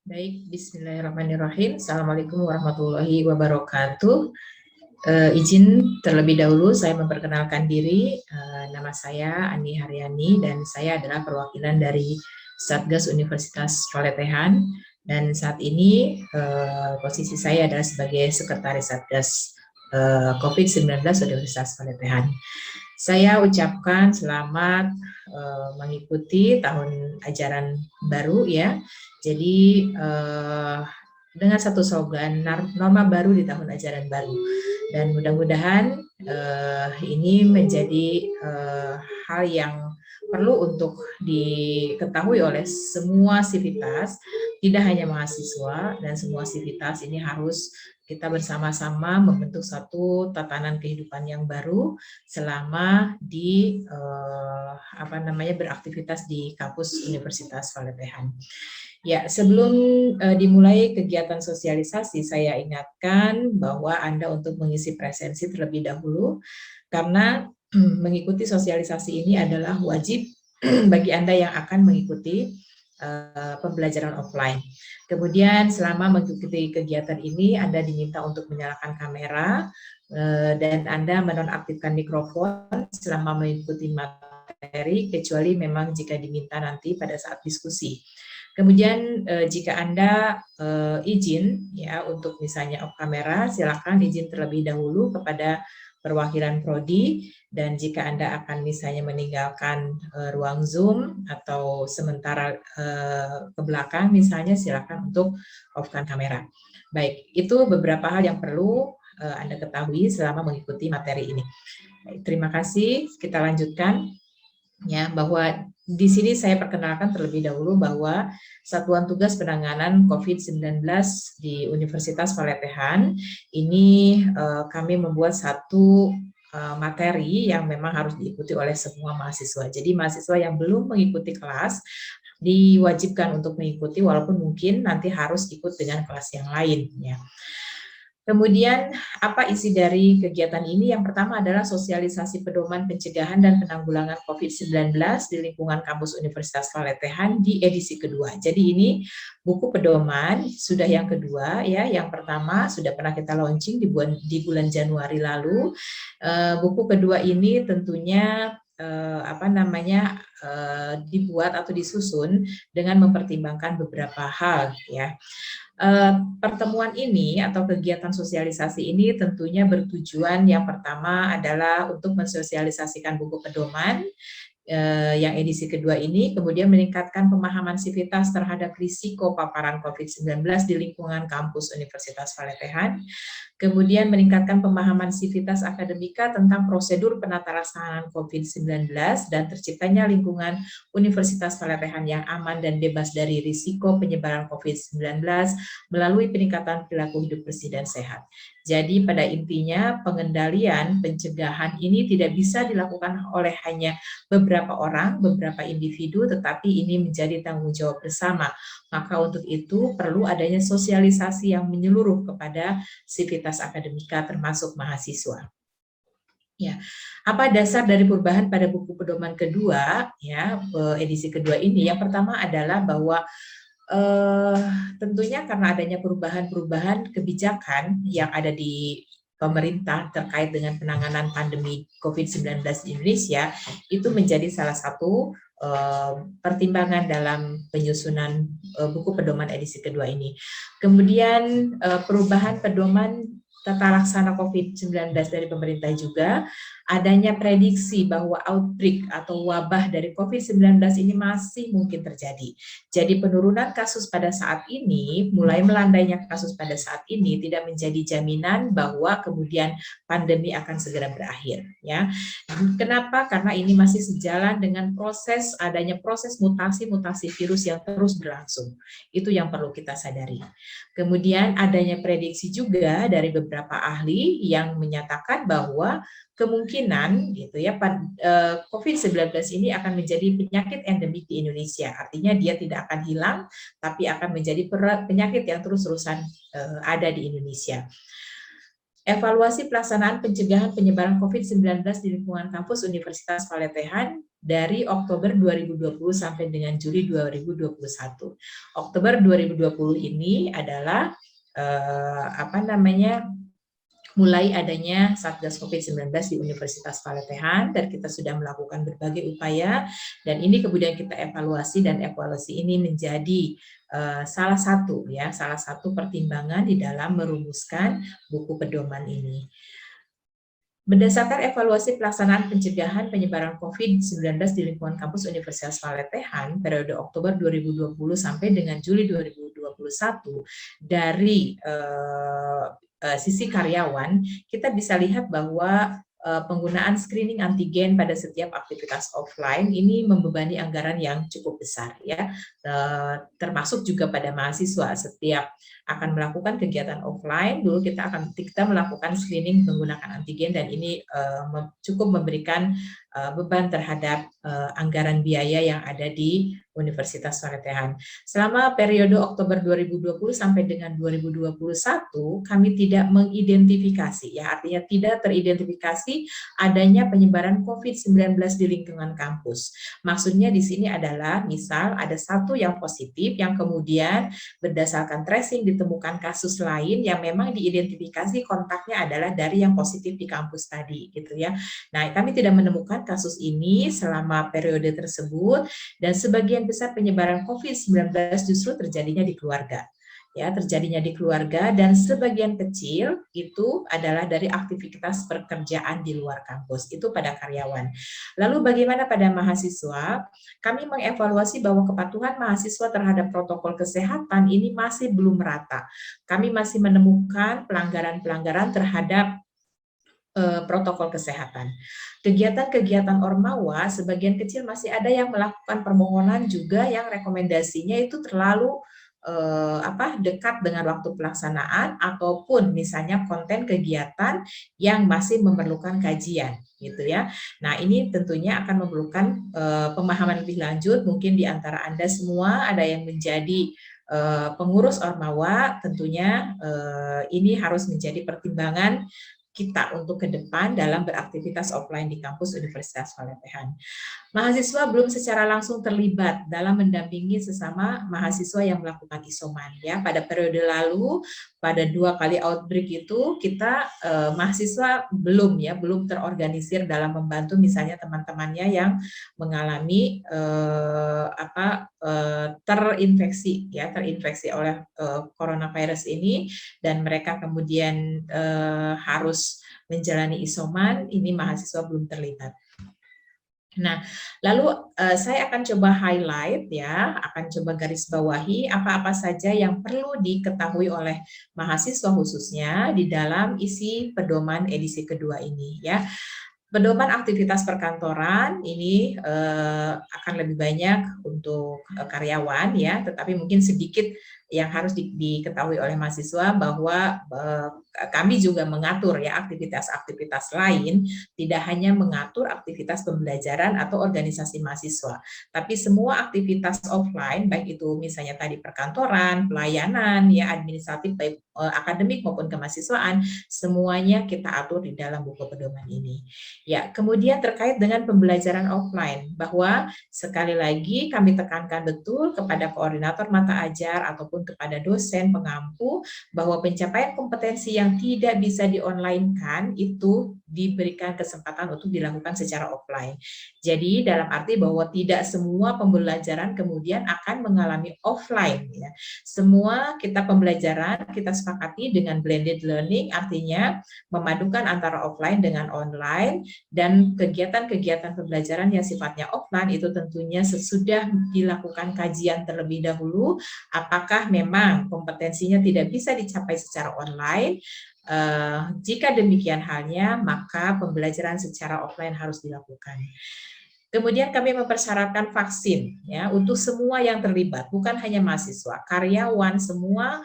Baik, bismillahirrahmanirrahim. Assalamualaikum warahmatullahi wabarakatuh. Izin terlebih dahulu saya memperkenalkan diri. Nama saya Ani Haryani dan saya adalah perwakilan dari Satgas Universitas Paletehan. Dan saat ini posisi saya adalah sebagai Sekretaris Satgas COVID-19 Universitas Paletehan. Saya ucapkan selamat mengikuti tahun ajaran baru ya. Jadi dengan satu slogan norma baru di tahun ajaran baru, dan mudah-mudahan ini menjadi hal yang perlu untuk diketahui oleh semua sivitas, tidak hanya mahasiswa, dan semua sivitas ini harus kita bersama-sama membentuk satu tatanan kehidupan yang baru selama di beraktivitas di kampus Universitas Paletehan. Ya, sebelum dimulai kegiatan sosialisasi, saya ingatkan bahwa Anda untuk mengisi presensi terlebih dahulu, karena mengikuti sosialisasi ini adalah wajib bagi Anda yang akan mengikuti pembelajaran offline. Kemudian selama mengikuti kegiatan ini, Anda diminta untuk menyalakan kamera dan Anda menonaktifkan mikrofon selama mengikuti materi, kecuali memang jika diminta nanti pada saat diskusi. Kemudian jika Anda izin ya untuk misalnya off kamera, silakan izin terlebih dahulu kepada perwakilan prodi, dan jika Anda akan misalnya meninggalkan ruang Zoom atau sementara ke belakang misalnya, silakan untuk off-kan kamera. Baik, itu beberapa hal yang perlu Anda ketahui selama mengikuti materi ini. Baik, terima kasih. Kita lanjutkan. Ya, bahwa di sini saya perkenalkan terlebih dahulu bahwa Satuan Tugas Penanganan COVID-19 di Universitas Paletehan ini kami membuat satu materi yang memang harus diikuti oleh semua mahasiswa. Jadi mahasiswa yang belum mengikuti kelas diwajibkan untuk mengikuti, walaupun mungkin nanti harus ikut dengan kelas yang lain ya. Kemudian apa isi dari kegiatan ini? Yang pertama adalah sosialisasi pedoman pencegahan dan penanggulangan COVID-19 di lingkungan kampus Universitas Paletehan di edisi kedua. Jadi ini buku pedoman sudah yang kedua ya. Yang pertama sudah pernah kita launching di bulan Januari lalu. Buku kedua ini tentunya dibuat atau disusun dengan mempertimbangkan beberapa hal ya. Pertemuan ini atau kegiatan sosialisasi ini tentunya bertujuan yang pertama adalah untuk mensosialisasikan buku pedoman yang edisi kedua ini, kemudian meningkatkan pemahaman sivitas terhadap risiko paparan COVID-19 di lingkungan kampus Universitas Paletehan, kemudian meningkatkan pemahaman sivitas akademika tentang prosedur penata laksanaan COVID-19 dan terciptanya lingkungan Universitas Paletehan yang aman dan bebas dari risiko penyebaran COVID-19 melalui peningkatan perilaku hidup bersih dan sehat. Jadi pada intinya pengendalian pencegahan ini tidak bisa dilakukan oleh hanya beberapa orang, beberapa individu, tetapi ini menjadi tanggung jawab bersama. Maka untuk itu perlu adanya sosialisasi yang menyeluruh kepada sivitas akademika termasuk mahasiswa. Ya, apa dasar dari perubahan pada buku pedoman kedua ya edisi kedua ini? Yang pertama adalah bahwa tentunya karena adanya perubahan-perubahan kebijakan yang ada di pemerintah terkait dengan penanganan pandemi COVID-19 di Indonesia, itu menjadi salah satu pertimbangan dalam penyusunan buku pedoman edisi kedua ini. Kemudian perubahan pedoman tata laksana COVID-19 dari pemerintah juga, adanya prediksi bahwa outbreak atau wabah dari COVID-19 ini masih mungkin terjadi. Jadi penurunan kasus pada saat ini, mulai melandainya kasus pada saat ini tidak menjadi jaminan bahwa kemudian pandemi akan segera berakhir. Ya, kenapa? Karena ini masih sejalan dengan adanya proses mutasi virus yang terus berlangsung. Itu yang perlu kita sadari. Kemudian adanya prediksi juga dari beberapa ahli yang menyatakan bahwa kemungkinan gitu ya COVID-19 ini akan menjadi penyakit endemik di Indonesia. Artinya dia tidak akan hilang, tapi akan menjadi penyakit yang terus-terusan ada di Indonesia. Evaluasi pelaksanaan pencegahan penyebaran COVID-19 di lingkungan kampus Universitas Paletehan dari Oktober 2020 sampai dengan Juli 2021. Oktober 2020 ini adalah mulai adanya Satgas COVID-19 di Universitas Palatehan, dan kita sudah melakukan berbagai upaya, dan ini kemudian kita evaluasi, dan evaluasi ini menjadi salah satu pertimbangan di dalam merumuskan buku pedoman ini. Berdasarkan evaluasi pelaksanaan pencegahan penyebaran COVID-19 di lingkungan kampus Universitas Palatehan periode Oktober 2020 sampai dengan Juli 2021 dari sisi karyawan, kita bisa lihat bahwa penggunaan screening antigen pada setiap aktivitas offline ini membebani anggaran yang cukup besar, ya, termasuk juga pada mahasiswa. Setiap akan melakukan kegiatan offline, dulu kita melakukan screening menggunakan antigen, dan ini cukup memberikan beban terhadap anggaran biaya yang ada di Universitas Palatehan. Selama periode Oktober 2020 sampai dengan 2021, kami tidak mengidentifikasi, ya, artinya tidak teridentifikasi adanya penyebaran COVID-19 di lingkungan kampus. Maksudnya di sini adalah, misal ada satu yang positif, yang kemudian berdasarkan tracing ditemukan kasus lain yang memang diidentifikasi kontaknya adalah dari yang positif di kampus tadi, gitu ya. Nah, kami tidak menemukan kasus ini selama periode tersebut, dan sebagian besar penyebaran COVID-19 justru terjadinya di keluarga. Ya, terjadinya di keluarga, dan sebagian kecil itu adalah dari aktivitas pekerjaan di luar kampus, itu pada karyawan. Lalu bagaimana pada mahasiswa? Kami mengevaluasi bahwa kepatuhan mahasiswa terhadap protokol kesehatan ini masih belum merata. Kami masih menemukan pelanggaran-pelanggaran terhadap protokol kesehatan. Kegiatan-kegiatan ormawa, sebagian kecil masih ada yang melakukan permohonan juga yang rekomendasinya itu terlalu dekat dengan waktu pelaksanaan, ataupun misalnya konten kegiatan yang masih memerlukan kajian, gitu ya. Nah, ini tentunya akan memerlukan pemahaman lebih lanjut. Mungkin di antara Anda semua ada yang menjadi pengurus ormawa, tentunya ini harus menjadi pertimbangan kita untuk ke depan dalam beraktivitas offline di kampus Universitas Palatehan. Mahasiswa belum secara langsung terlibat dalam mendampingi sesama mahasiswa yang melakukan isoman, ya. Pada periode lalu, pada 2 kali outbreak itu kita mahasiswa belum terorganisir dalam membantu misalnya teman-temannya yang mengalami terinfeksi oleh coronavirus ini, dan mereka kemudian harus menjalani isoman. Ini mahasiswa belum terlibat. Nah, lalu saya akan coba highlight, ya, akan coba garis bawahi apa-apa saja yang perlu diketahui oleh mahasiswa khususnya di dalam isi pedoman edisi kedua ini, ya. Pedoman aktivitas perkantoran ini akan lebih banyak untuk karyawan, ya, tetapi mungkin sedikit yang harus diketahui oleh mahasiswa bahwa kami juga mengatur, ya, aktivitas-aktivitas lain, tidak hanya mengatur aktivitas pembelajaran atau organisasi mahasiswa, tapi semua aktivitas offline, baik itu misalnya tadi perkantoran, pelayanan, ya, administratif, baik akademik maupun kemahasiswaan, semuanya kita atur di dalam buku pedoman ini. Ya, kemudian terkait dengan pembelajaran offline, bahwa sekali lagi kami tekankan betul kepada koordinator mata ajar ataupun kepada dosen pengampu bahwa pencapaian kompetensi yang tidak bisa di-online-kan itu diberikan kesempatan untuk dilakukan secara offline. Jadi dalam arti bahwa tidak semua pembelajaran kemudian akan mengalami offline, ya. Semua pembelajaran kita sepakati dengan blended learning, artinya memadukan antara offline dengan online, dan kegiatan-kegiatan pembelajaran yang sifatnya offline itu tentunya sesudah dilakukan kajian terlebih dahulu apakah memang kompetensinya tidak bisa dicapai secara online. Jika demikian halnya, maka pembelajaran secara offline harus dilakukan. Kemudian kami mempersyaratkan vaksin, ya, untuk semua yang terlibat, bukan hanya mahasiswa, karyawan, semua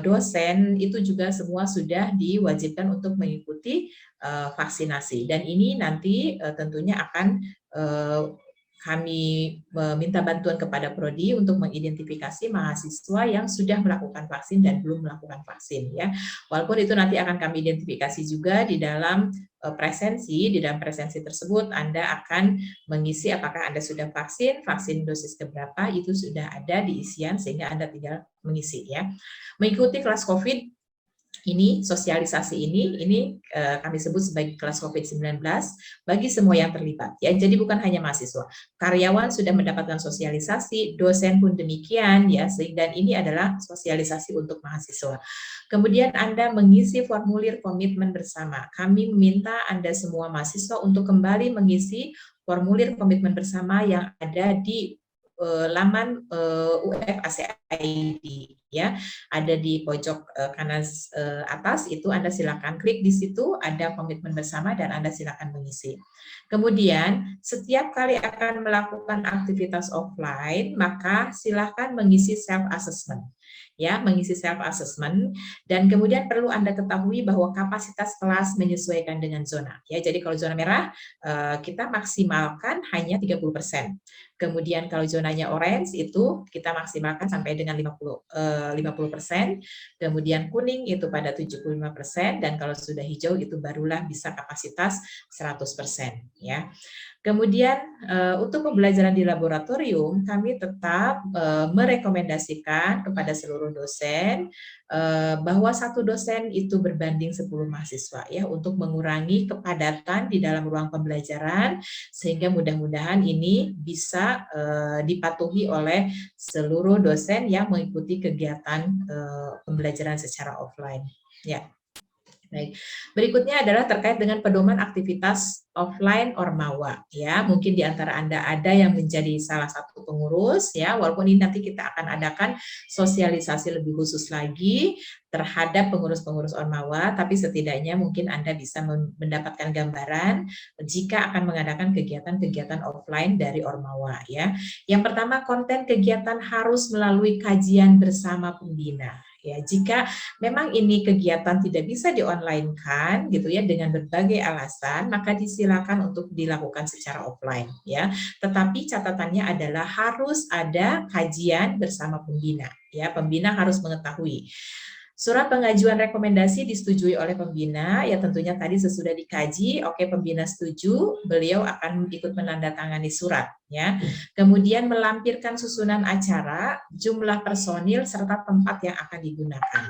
dosen itu juga semua sudah diwajibkan untuk mengikuti vaksinasi. Dan ini nanti tentunya akan kami meminta bantuan kepada Prodi untuk mengidentifikasi mahasiswa yang sudah melakukan vaksin dan belum melakukan vaksin, ya. Walaupun itu nanti akan kami identifikasi juga di dalam presensi, di dalam presensi tersebut Anda akan mengisi apakah Anda sudah vaksin dosis keberapa, itu sudah ada di isian sehingga Anda tinggal mengisi ya. Mengikuti kelas COVID ini, sosialisasi ini kami sebut sebagai kelas COVID-19 bagi semua yang terlibat. Ya, jadi bukan hanya mahasiswa, karyawan sudah mendapatkan sosialisasi, dosen pun demikian ya, dan ini adalah sosialisasi untuk mahasiswa. Kemudian Anda mengisi formulir komitmen bersama. Kami meminta Anda semua mahasiswa untuk kembali mengisi formulir komitmen bersama yang ada di laman UF-ACID ya, ada di pojok kanan atas itu. Anda silakan klik di situ, ada komitmen bersama dan Anda silakan mengisi. Kemudian setiap kali akan melakukan aktivitas offline, maka silakan mengisi self assessment ya, mengisi self assessment. Dan kemudian perlu Anda ketahui bahwa kapasitas kelas menyesuaikan dengan zona ya. Jadi kalau zona merah kita maksimalkan hanya 30%. Kemudian kalau zonanya orange itu kita maksimalkan sampai dengan 50%. Kemudian kuning itu pada 75%, dan kalau sudah hijau itu barulah bisa kapasitas 100% ya. Kemudian untuk pembelajaran di laboratorium, kami tetap merekomendasikan kepada seluruh dosen bahwa satu dosen itu berbanding 10 mahasiswa ya, untuk mengurangi kepadatan di dalam ruang pembelajaran, sehingga mudah-mudahan ini bisa dipatuhi oleh seluruh dosen yang mengikuti kegiatan pembelajaran secara offline ya. Baik. Berikutnya adalah terkait dengan pedoman aktivitas offline Ormawa ya. Mungkin di antara Anda ada yang menjadi salah satu pengurus ya, walaupun ini nanti kita akan adakan sosialisasi lebih khusus lagi terhadap pengurus-pengurus Ormawa, tapi setidaknya mungkin Anda bisa mendapatkan gambaran jika akan mengadakan kegiatan-kegiatan offline dari Ormawa ya. Yang pertama, konten kegiatan harus melalui kajian bersama pembina. Ya, jika memang ini kegiatan tidak bisa di-online-kan gitu ya dengan berbagai alasan, maka disilakan untuk dilakukan secara offline ya. Tetapi catatannya adalah harus ada kajian bersama pembina ya. Pembina harus mengetahui. Surat pengajuan rekomendasi disetujui oleh pembina, ya tentunya tadi sesudah dikaji, oke pembina setuju, beliau akan ikut menandatangani surat ya. Kemudian melampirkan susunan acara, jumlah personil serta tempat yang akan digunakan.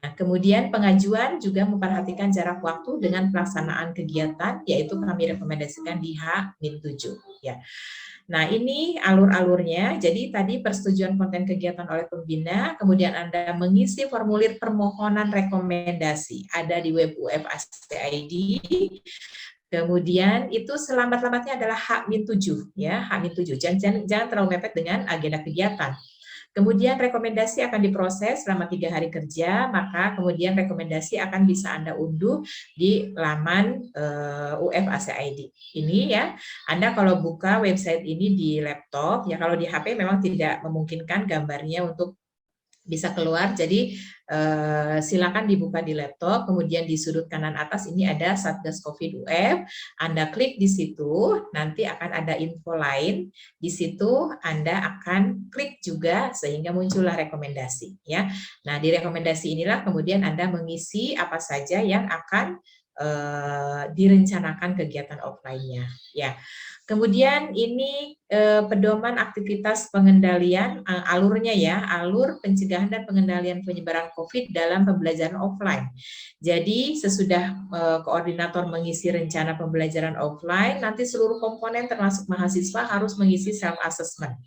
Nah, kemudian pengajuan juga memperhatikan jarak waktu dengan pelaksanaan kegiatan, yaitu kami rekomendasikan di H-7 ya. Nah, ini alur-alurnya. Jadi tadi persetujuan konten kegiatan oleh pembina, kemudian Anda mengisi formulir permohonan rekomendasi, ada di web UF-ACID. Kemudian itu selambat-lambatnya adalah H-7 ya, H-7. Jangan terlalu mepet dengan agenda kegiatan. Kemudian rekomendasi akan diproses selama 3 hari kerja, maka kemudian rekomendasi akan bisa Anda unduh di laman UF-ACID. Ini ya, Anda kalau buka website ini di laptop, ya kalau di HP memang tidak memungkinkan gambarnya untuk bisa keluar, jadi silakan dibuka di laptop, kemudian di sudut kanan atas ini ada Satgas Covid UF, Anda klik di situ, nanti akan ada info lain, di situ Anda akan klik juga sehingga muncullah rekomendasi ya. Nah, di rekomendasi inilah kemudian Anda mengisi apa saja yang akan direncanakan kegiatan offline-nya ya. Kemudian ini pedoman aktivitas pengendalian, alurnya ya, alur pencegahan dan pengendalian penyebaran COVID dalam pembelajaran offline. Jadi sesudah koordinator mengisi rencana pembelajaran offline, nanti seluruh komponen termasuk mahasiswa harus mengisi self assessment.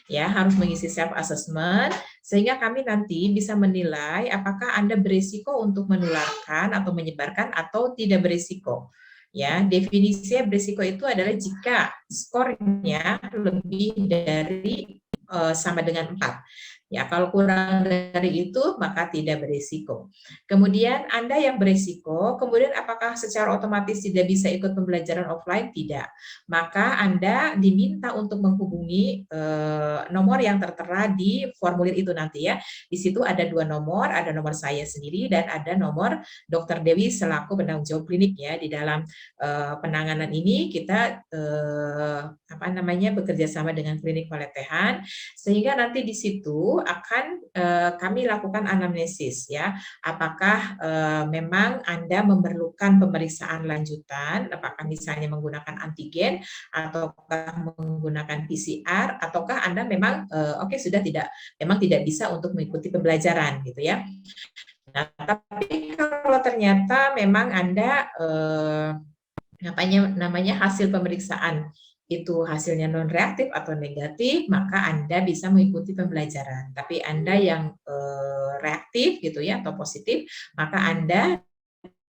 Ya, harus mengisi self assessment sehingga kami nanti bisa menilai apakah Anda berisiko untuk menularkan atau menyebarkan atau tidak berisiko. Ya, definisi berisiko itu adalah jika skornya lebih dari sama dengan 4. Ya, kalau kurang dari itu maka tidak berisiko. Kemudian Anda yang berisiko, kemudian apakah secara otomatis tidak bisa ikut pembelajaran offline? Tidak. Maka Anda diminta untuk menghubungi nomor yang tertera di formulir itu nanti ya. Di situ ada 2 nomor, ada nomor saya sendiri dan ada nomor Dr. Dewi selaku penanggung jawab klinik ya. Di dalam penanganan ini kita bekerja sama dengan klinik Paletehan, sehingga nanti di situ itu akan kami lakukan anamnesis ya. Apakah memang Anda memerlukan pemeriksaan lanjutan, apakah misalnya menggunakan antigen ataukah menggunakan PCR, ataukah Anda memang oke sudah memang tidak bisa untuk mengikuti pembelajaran gitu ya. Nah, tapi kalau ternyata memang Anda namanya hasil pemeriksaan itu hasilnya non reaktif atau negatif, maka Anda bisa mengikuti pembelajaran. Tapi Anda yang reaktif gitu ya atau positif, maka Anda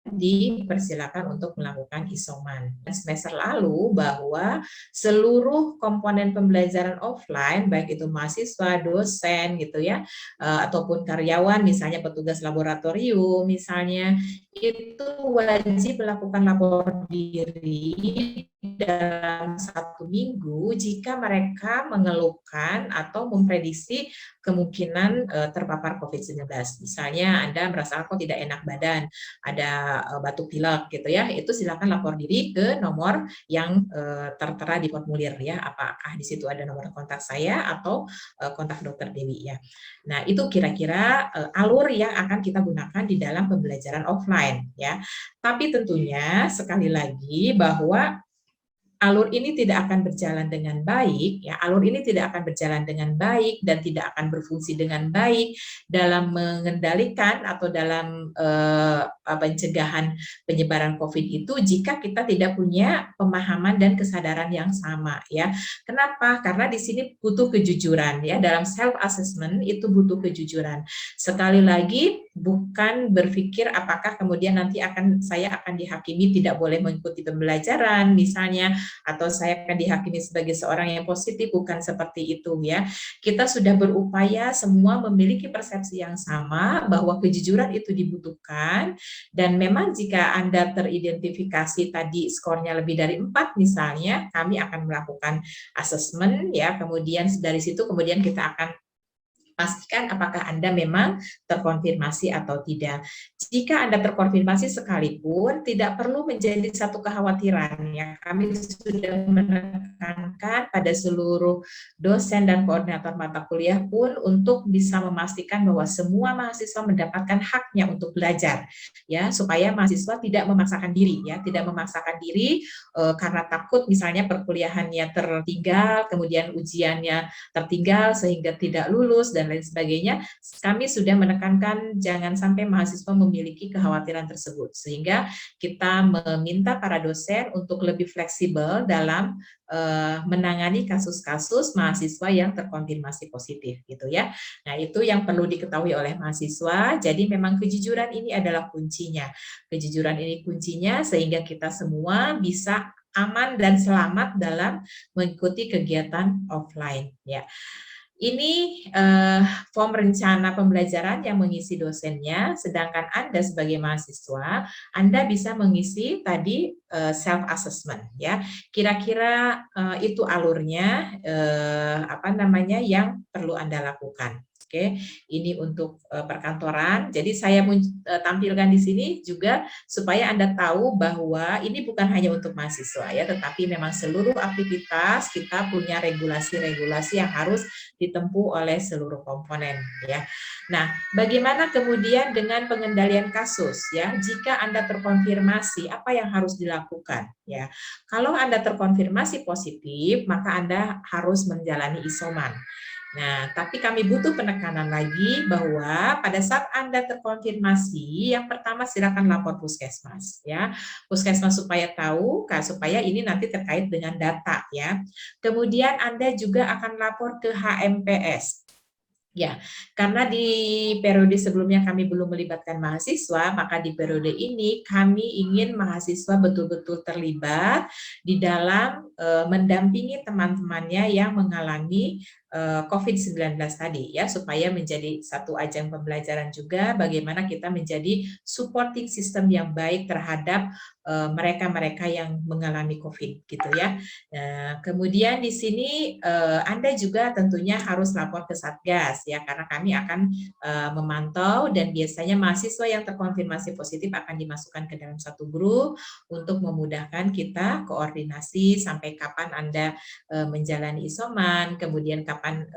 dipersilakan untuk melakukan isoman. Semester lalu bahwa seluruh komponen pembelajaran offline, baik itu mahasiswa, dosen gitu ya, ataupun karyawan, misalnya petugas laboratorium, misalnya itu wajib melakukan lapor diri dalam 1 minggu jika mereka mengeluhkan atau memprediksi kemungkinan terpapar COVID-19. Misalnya Anda merasa kok tidak enak badan, ada batuk pilek gitu ya, itu silakan lapor diri ke nomor yang tertera di formulir ya, apakah di situ ada nomor kontak saya atau kontak dokter Dewi ya. Nah, itu kira-kira alur yang akan kita gunakan di dalam pembelajaran offline ya. Tapi tentunya sekali lagi bahwa alur ini tidak akan berjalan dengan baik, ya, alur ini tidak akan berjalan dengan baik dan tidak akan berfungsi dengan baik dalam mengendalikan atau dalam pencegahan penyebaran COVID itu jika kita tidak punya pemahaman dan kesadaran yang sama, ya. Kenapa? Karena di sini butuh kejujuran, ya. Dalam self assessment itu butuh kejujuran. Sekali lagi, bukan berpikir apakah kemudian nanti saya akan dihakimi tidak boleh mengikuti pembelajaran, misalnya, atau saya akan dihakimi sebagai seorang yang positif, bukan seperti itu ya. Kita sudah berupaya semua memiliki persepsi yang sama bahwa kejujuran itu dibutuhkan, dan memang jika Anda teridentifikasi tadi skornya lebih dari 4 misalnya, kami akan melakukan asesmen ya, kemudian dari situ kemudian kita akan pastikan apakah Anda memang terkonfirmasi atau tidak. Jika Anda terkonfirmasi sekalipun, tidak perlu menjadi satu kekhawatiran. Ya, kami sudah menekankan pada seluruh dosen dan koordinator mata kuliah pun untuk bisa memastikan bahwa semua mahasiswa mendapatkan haknya untuk belajar, ya, supaya mahasiswa tidak memaksakan diri, ya, tidak memaksakan diri karena takut misalnya perkuliahannya tertinggal, kemudian ujiannya tertinggal sehingga tidak lulus dan lain sebagainya. Kami sudah menekankan jangan sampai mahasiswa memiliki kekhawatiran tersebut, sehingga kita meminta para dosen untuk lebih fleksibel dalam menangani kasus-kasus mahasiswa yang terkonfirmasi positif gitu ya. Nah, itu yang perlu diketahui oleh mahasiswa. Jadi memang kejujuran ini adalah kuncinya. Kejujuran ini kuncinya sehingga kita semua bisa aman dan selamat dalam mengikuti kegiatan offline ya. Ini form rencana pembelajaran yang mengisi dosennya, sedangkan Anda sebagai mahasiswa, Anda bisa mengisi tadi self assessment ya. Kira-kira itu alurnya yang perlu Anda lakukan. Oke, ini untuk perkantoran. Jadi saya tampilkan di sini juga supaya Anda tahu bahwa ini bukan hanya untuk mahasiswa ya, tetapi memang seluruh aktivitas kita punya regulasi-regulasi yang harus ditempuh oleh seluruh komponen ya. Nah, bagaimana kemudian dengan pengendalian kasus ya? Jika Anda terkonfirmasi, apa yang harus dilakukan ya? Kalau Anda terkonfirmasi positif, maka Anda harus menjalani isoman. Nah, tapi kami butuh penekanan lagi bahwa pada saat Anda terkonfirmasi, yang pertama silakan lapor puskesmas ya. Puskesmas supaya tahu, supaya ini nanti terkait dengan data ya. Kemudian Anda juga akan lapor ke HMPS. Ya, karena di periode sebelumnya kami belum melibatkan mahasiswa, maka di periode ini kami ingin mahasiswa betul-betul terlibat di dalam mendampingi teman-temannya yang mengalami COVID-19 tadi ya, supaya menjadi satu ajang pembelajaran juga bagaimana kita menjadi supporting system yang baik terhadap mereka-mereka yang mengalami COVID gitu ya. Nah, kemudian di sini Anda juga tentunya harus lapor ke Satgas ya, karena kami akan memantau dan biasanya mahasiswa yang terkonfirmasi positif akan dimasukkan ke dalam satu grup untuk memudahkan kita koordinasi sampai kapan Anda menjalani isoman, kemudian kapan kapan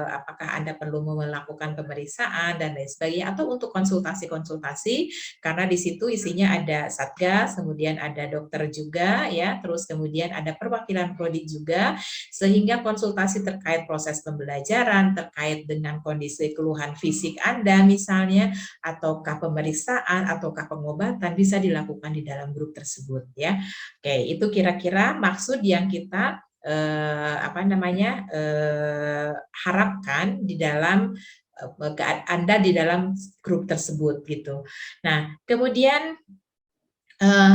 apakah Anda perlu melakukan pemeriksaan dan lain sebagainya, atau untuk konsultasi-konsultasi, karena di situ isinya ada satgas, kemudian ada dokter juga ya, terus kemudian ada perwakilan prodi juga, sehingga konsultasi terkait proses pembelajaran, terkait dengan kondisi keluhan fisik Anda misalnya, ataukah pemeriksaan, ataukah pengobatan bisa dilakukan di dalam grup tersebut ya. Oke, itu kira-kira maksud yang kita harapkan di dalam Anda di dalam grup tersebut gitu. Nah, kemudian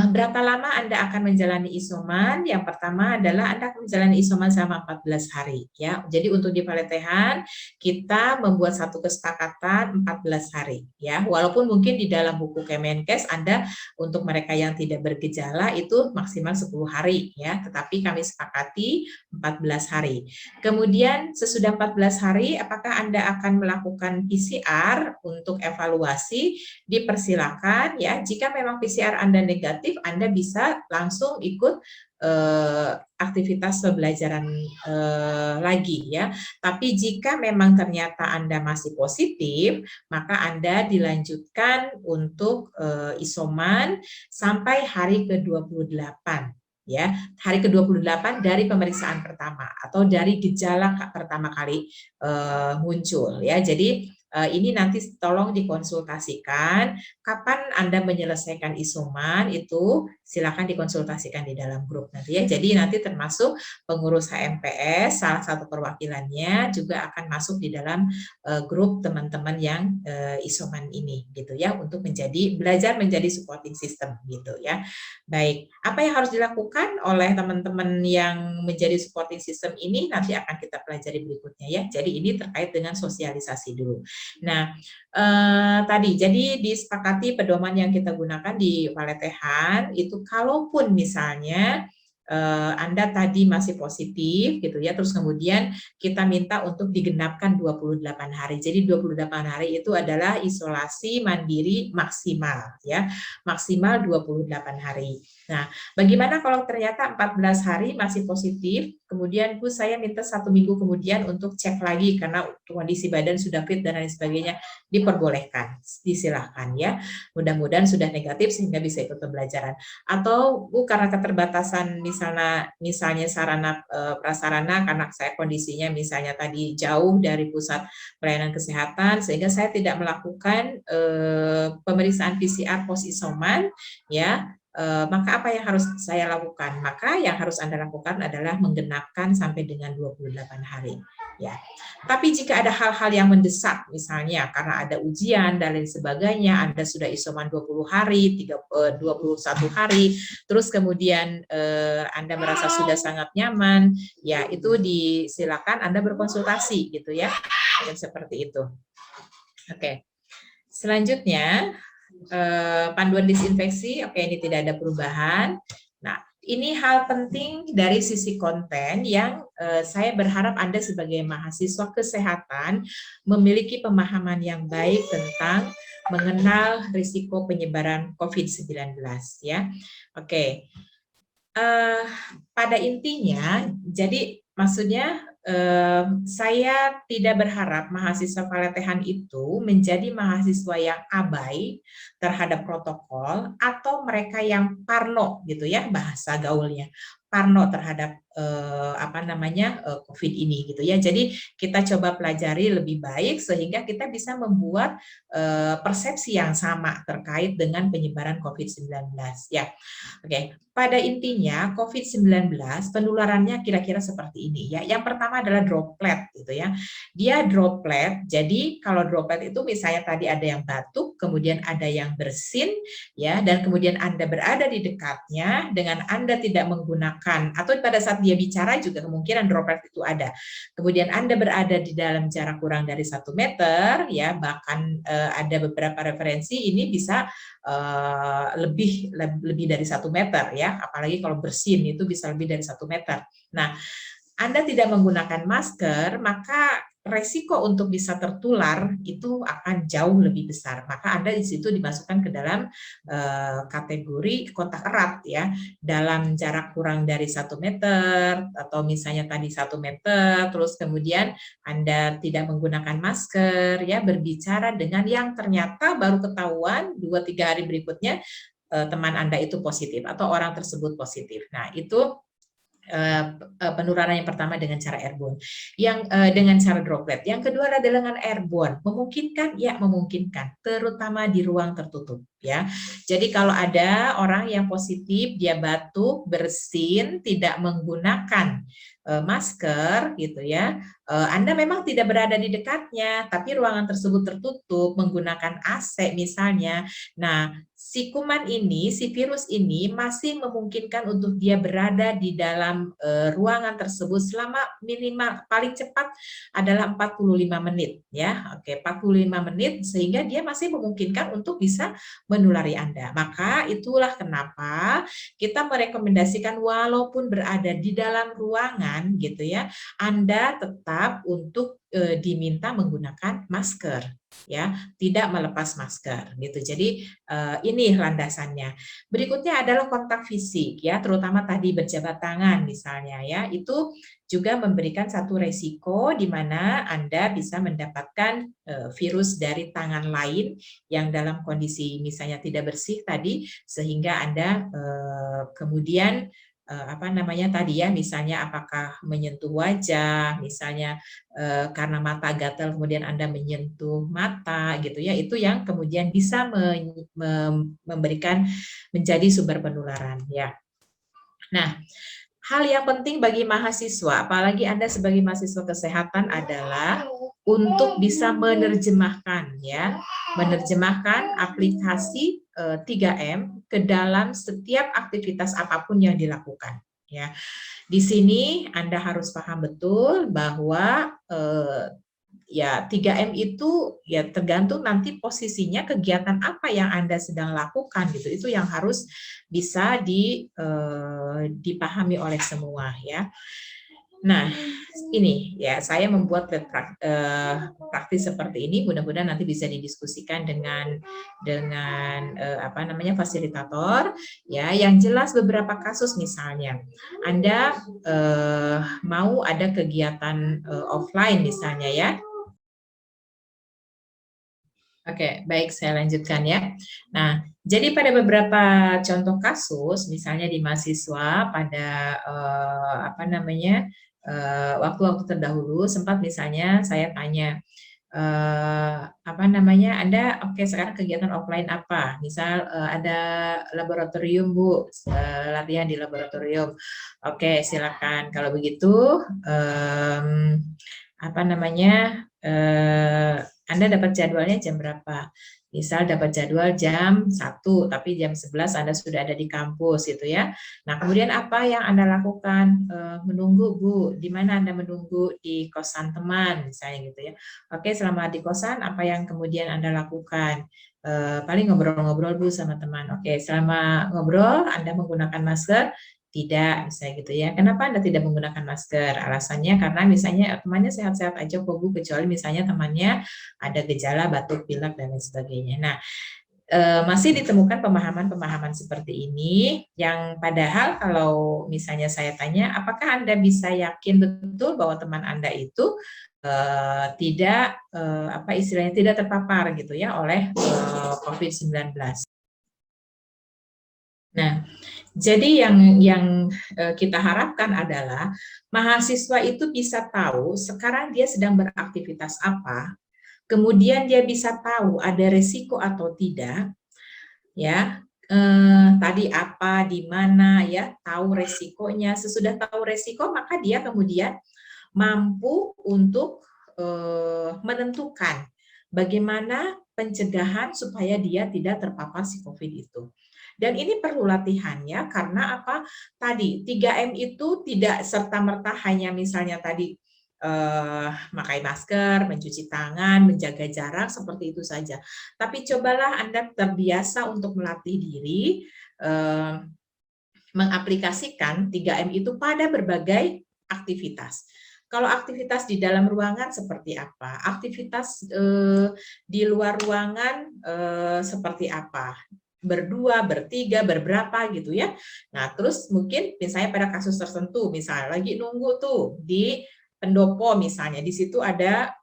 berapa lama Anda akan menjalani isoman? Yang pertama adalah Anda akan menjalani isoman selama 14 hari ya. Jadi untuk di Paletehan kita membuat satu kesepakatan 14 hari ya. Walaupun mungkin di dalam buku Kemenkes Anda untuk mereka yang tidak bergejala itu maksimal 10 hari ya, tetapi kami sepakati 14 hari. Kemudian sesudah 14 hari apakah Anda akan melakukan PCR untuk evaluasi? Dipersilakan ya. Jika memang PCR Anda negatif, Anda bisa langsung ikut aktivitas pembelajaran lagi ya. Tapi jika memang ternyata Anda masih positif, maka Anda dilanjutkan untuk isoman sampai hari ke-28 ya. Hari ke-28 dari pemeriksaan pertama atau dari gejala pertama kali muncul ya. Jadi ini nanti tolong dikonsultasikan kapan Anda menyelesaikan isoman, itu silakan dikonsultasikan di dalam grup nanti ya. Jadi nanti termasuk pengurus HMPS salah satu perwakilannya juga akan masuk di dalam grup teman-teman yang isoman ini gitu ya, untuk belajar menjadi supporting system gitu ya. Baik, apa yang harus dilakukan oleh teman-teman yang menjadi supporting system ini nanti akan kita pelajari berikutnya ya. Jadi ini terkait dengan sosialisasi dulu. Nah, tadi jadi disepakati pedoman yang kita gunakan di Paletehan itu kalaupun misalnya Anda tadi masih positif gitu ya, terus kemudian kita minta untuk digenapkan 28 hari. Jadi 28 hari itu adalah isolasi mandiri maksimal ya, maksimal 28 hari. Nah, bagaimana kalau ternyata 14 hari masih positif, kemudian Bu saya minta 1 minggu kemudian untuk cek lagi karena kondisi badan sudah fit dan lain sebagainya, diperbolehkan, disilahkan ya. Mudah-mudahan sudah negatif sehingga bisa ikut pembelajaran. Atau Bu karena keterbatasan misalnya sarana prasarana karena saya kondisinya misalnya tadi jauh dari pusat pelayanan kesehatan sehingga saya tidak melakukan pemeriksaan PCR pos isoman ya. Maka apa yang harus saya lakukan? Maka yang harus Anda lakukan adalah menggenapkan sampai dengan 28 hari. Ya. Tapi jika ada hal-hal yang mendesak, misalnya karena ada ujian dan lain sebagainya, Anda sudah isoman 20 hari, 21 hari, terus kemudian Anda merasa sudah sangat nyaman, ya itu disilakan Anda berkonsultasi gitu ya, seperti itu. Oke. Selanjutnya panduan disinfeksi, oke ini tidak ada perubahan. Nah, ini hal penting dari sisi konten yang saya berharap Anda sebagai mahasiswa kesehatan memiliki pemahaman yang baik tentang mengenal risiko penyebaran COVID-19 ya. Oke. Pada intinya, jadi maksudnya saya tidak berharap mahasiswa Paletehan itu menjadi mahasiswa yang abai terhadap protokol atau mereka yang parno gitu ya, bahasa gaulnya parno terhadap COVID ini gitu ya. Jadi kita coba pelajari lebih baik sehingga kita bisa membuat persepsi yang sama terkait dengan penyebaran COVID-19 ya. Oke, pada intinya COVID-19 penularannya kira-kira seperti ini ya. Yang pertama adalah droplet gitu ya. Dia droplet. Jadi kalau droplet itu misalnya tadi ada yang batuk, kemudian ada yang bersin ya, dan kemudian Anda berada di dekatnya dengan Anda tidak menggunakan atau pada saat dia bicara juga kemungkinan droplet itu ada. Kemudian Anda berada di dalam jarak kurang dari 1 meter ya, bahkan ada beberapa referensi ini bisa lebih dari 1 meter ya, apalagi kalau bersin itu bisa lebih dari 1 meter. Nah, Anda tidak menggunakan masker, maka resiko untuk bisa tertular itu akan jauh lebih besar. Maka Anda di situ dimasukkan ke dalam kategori kontak erat ya, dalam jarak kurang dari 1 meter atau misalnya tadi 1 meter, terus kemudian Anda tidak menggunakan masker ya, berbicara dengan yang ternyata baru ketahuan 2-3 hari berikutnya teman Anda itu positif atau orang tersebut positif. Nah, itu penularan yang pertama dengan cara airborne, yang dengan cara droplet. Yang kedua adalah dengan airborne. Memungkinkan? Ya, memungkinkan, terutama di ruang tertutup ya. Jadi kalau ada orang yang positif, dia batuk, bersin, tidak menggunakan masker gitu ya, Anda memang tidak berada di dekatnya, tapi ruangan tersebut tertutup menggunakan AC misalnya. Nah, si kuman ini, si virus ini masih memungkinkan untuk dia berada di dalam ruangan tersebut selama minimal paling cepat adalah 45 menit ya. Oke, 45 menit sehingga dia masih memungkinkan untuk bisa menulari Anda. Maka itulah kenapa kita merekomendasikan walaupun berada di dalam ruangan gitu ya, Anda tetap untuk diminta menggunakan masker ya, tidak melepas masker gitu. Jadi ini landasannya. Berikutnya adalah kontak fisik ya, terutama tadi berjabat tangan misalnya ya, itu juga memberikan satu resiko di mana Anda bisa mendapatkan virus dari tangan lain yang dalam kondisi misalnya tidak bersih tadi, sehingga Anda kemudian apa namanya tadi ya, misalnya apakah menyentuh wajah, misalnya karena mata gatal kemudian Anda menyentuh mata gitu ya, itu yang kemudian bisa memberikan menjadi sumber penularan ya. Nah, hal yang penting bagi mahasiswa, apalagi Anda sebagai mahasiswa kesehatan adalah untuk bisa menerjemahkan ya, menerjemahkan aplikasi 3M ke dalam setiap aktivitas apapun yang dilakukan ya. Di sini Anda harus paham betul bahwa ya 3M itu ya tergantung nanti posisinya kegiatan apa yang Anda sedang lakukan gitu. Itu yang harus bisa dipahami oleh semua ya. Nah, ini ya saya membuat praktis seperti ini, mudah-mudahan nanti bisa didiskusikan dengan apa namanya fasilitator ya. Yang jelas beberapa kasus misalnya Anda mau ada kegiatan offline misalnya ya. Oke, baik, saya lanjutkan ya. Nah, jadi pada beberapa contoh kasus, misalnya di mahasiswa pada apa namanya waktu-waktu terdahulu sempat misalnya saya tanya apa namanya, Anda oke sekarang kegiatan offline apa? Misal ada laboratorium Bu, latihan di laboratorium. Oke, silakan. Kalau begitu apa namanya? Anda dapat jadwalnya jam berapa? Misal dapat jadwal jam 1, tapi jam 11 Anda sudah ada di kampus gitu ya. Nah, kemudian apa yang Anda lakukan? Menunggu Bu, di mana Anda menunggu? Di kosan teman misalnya gitu ya. Oke, selama di kosan apa yang kemudian Anda lakukan? Paling ngobrol-ngobrol Bu sama teman. Oke, selama ngobrol Anda menggunakan masker? Tidak, misalnya gitu ya. Kenapa Anda tidak menggunakan masker? Alasannya karena misalnya temannya sehat-sehat aja kok Bu, kecuali misalnya temannya ada gejala batuk, pilek, dan lain sebagainya. Nah, masih ditemukan pemahaman-pemahaman seperti ini yang padahal kalau misalnya saya tanya, apakah Anda bisa yakin betul bahwa teman Anda itu tidak apa istilahnya tidak terpapar gitu ya oleh COVID-19. Nah, jadi yang kita harapkan adalah mahasiswa itu bisa tahu sekarang dia sedang beraktivitas apa, kemudian dia bisa tahu ada risiko atau tidak, ya. Tadi apa, di mana, ya, tahu resikonya. Sesudah tahu resiko, maka dia kemudian mampu untuk menentukan bagaimana pencegahan supaya dia tidak terpapar si COVID itu. Dan ini perlu latihannya karena apa? Tadi 3M itu tidak serta-merta hanya misalnya tadi memakai masker, mencuci tangan, menjaga jarak seperti itu saja. Tapi cobalah Anda terbiasa untuk melatih diri mengaplikasikan 3M itu pada berbagai aktivitas. Kalau aktivitas di dalam ruangan seperti apa? Aktivitas di luar ruangan seperti apa? Berdua, bertiga, berberapa gitu ya. Nah, terus mungkin misalnya pada kasus tertentu, misalnya lagi nunggu tuh di pendopo misalnya, di situ ada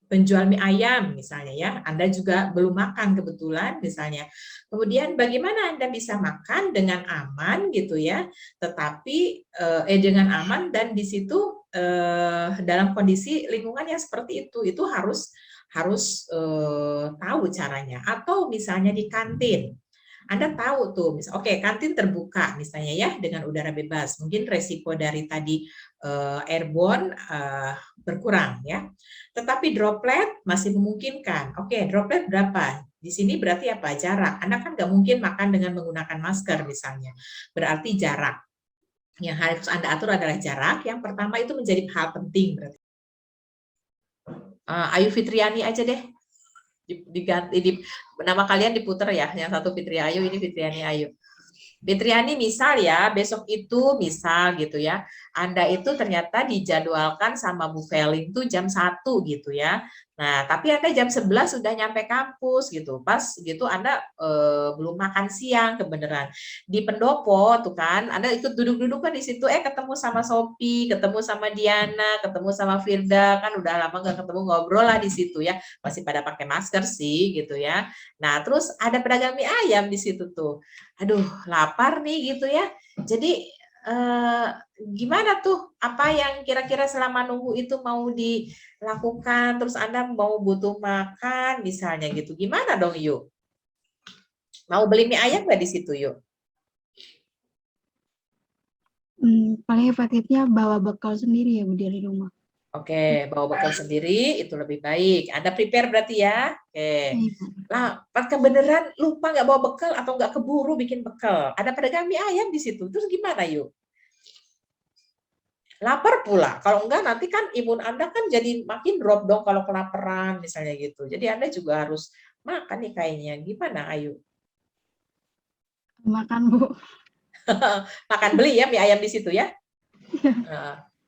penjual mie ayam misalnya ya, Anda juga belum makan kebetulan misalnya. Kemudian bagaimana Anda bisa makan dengan aman gitu ya, tetapi dengan aman dan di situ dalam kondisi lingkungannya seperti itu harus tahu caranya. Atau misalnya di kantin, Anda tahu tuh, oke, kantin terbuka misalnya ya dengan udara bebas, mungkin resiko dari tadi airborne berkurang ya. Tetapi droplet masih memungkinkan. Oke, droplet berapa? Di sini berarti apa? Jarak. Anda kan nggak mungkin makan dengan menggunakan masker misalnya. Berarti jarak. Yang harus Anda atur adalah jarak. Yang pertama itu menjadi hal penting berarti. Ayu Fitriani aja deh. Diganti nama kalian diputer ya. Yang satu Fitri Ayu, ini Fitriani Ayu. Fitriani misal ya, besok itu misal gitu ya, Anda itu ternyata dijadwalkan sama Bu Felin tuh jam 1 gitu ya. Nah, tapi Anda jam 11 sudah nyampe kampus gitu. Pas gitu Anda belum makan siang kebenaran. Di pendopo tuh kan, Anda ikut duduk-duduk kan di situ, ketemu sama Sophie, ketemu sama Diana, ketemu sama Firda, kan udah lama nggak ketemu, ngobrol lah di situ ya. Masih pada pakai masker sih gitu ya. Nah, terus ada pedagang mie ayam di situ tuh. Aduh, lapar nih gitu ya. Jadi gimana tuh? Apa yang kira-kira selama nunggu itu mau dilakukan? Terus Anda mau butuh makan misalnya gitu. Gimana dong yuk? Mau beli mie ayam nggak di situ yuk? Paling efektifnya bawa bekal sendiri ya Bu dari rumah. Oke, bawa bekal sendiri itu lebih baik. Anda prepare berarti ya. Oke. Lah, kebenaran lupa nggak bawa bekal atau nggak keburu bikin bekal. Ada pedagang mie ayam di situ. Terus gimana yuk? Lapar pula. Kalau enggak nanti kan imun Anda kan jadi makin drop dong kalau kelaparan misalnya gitu. Jadi Anda juga harus makan nih kayaknya. Gimana Ayu? Makan Bu. Makan beli ya mie ayam di situ ya.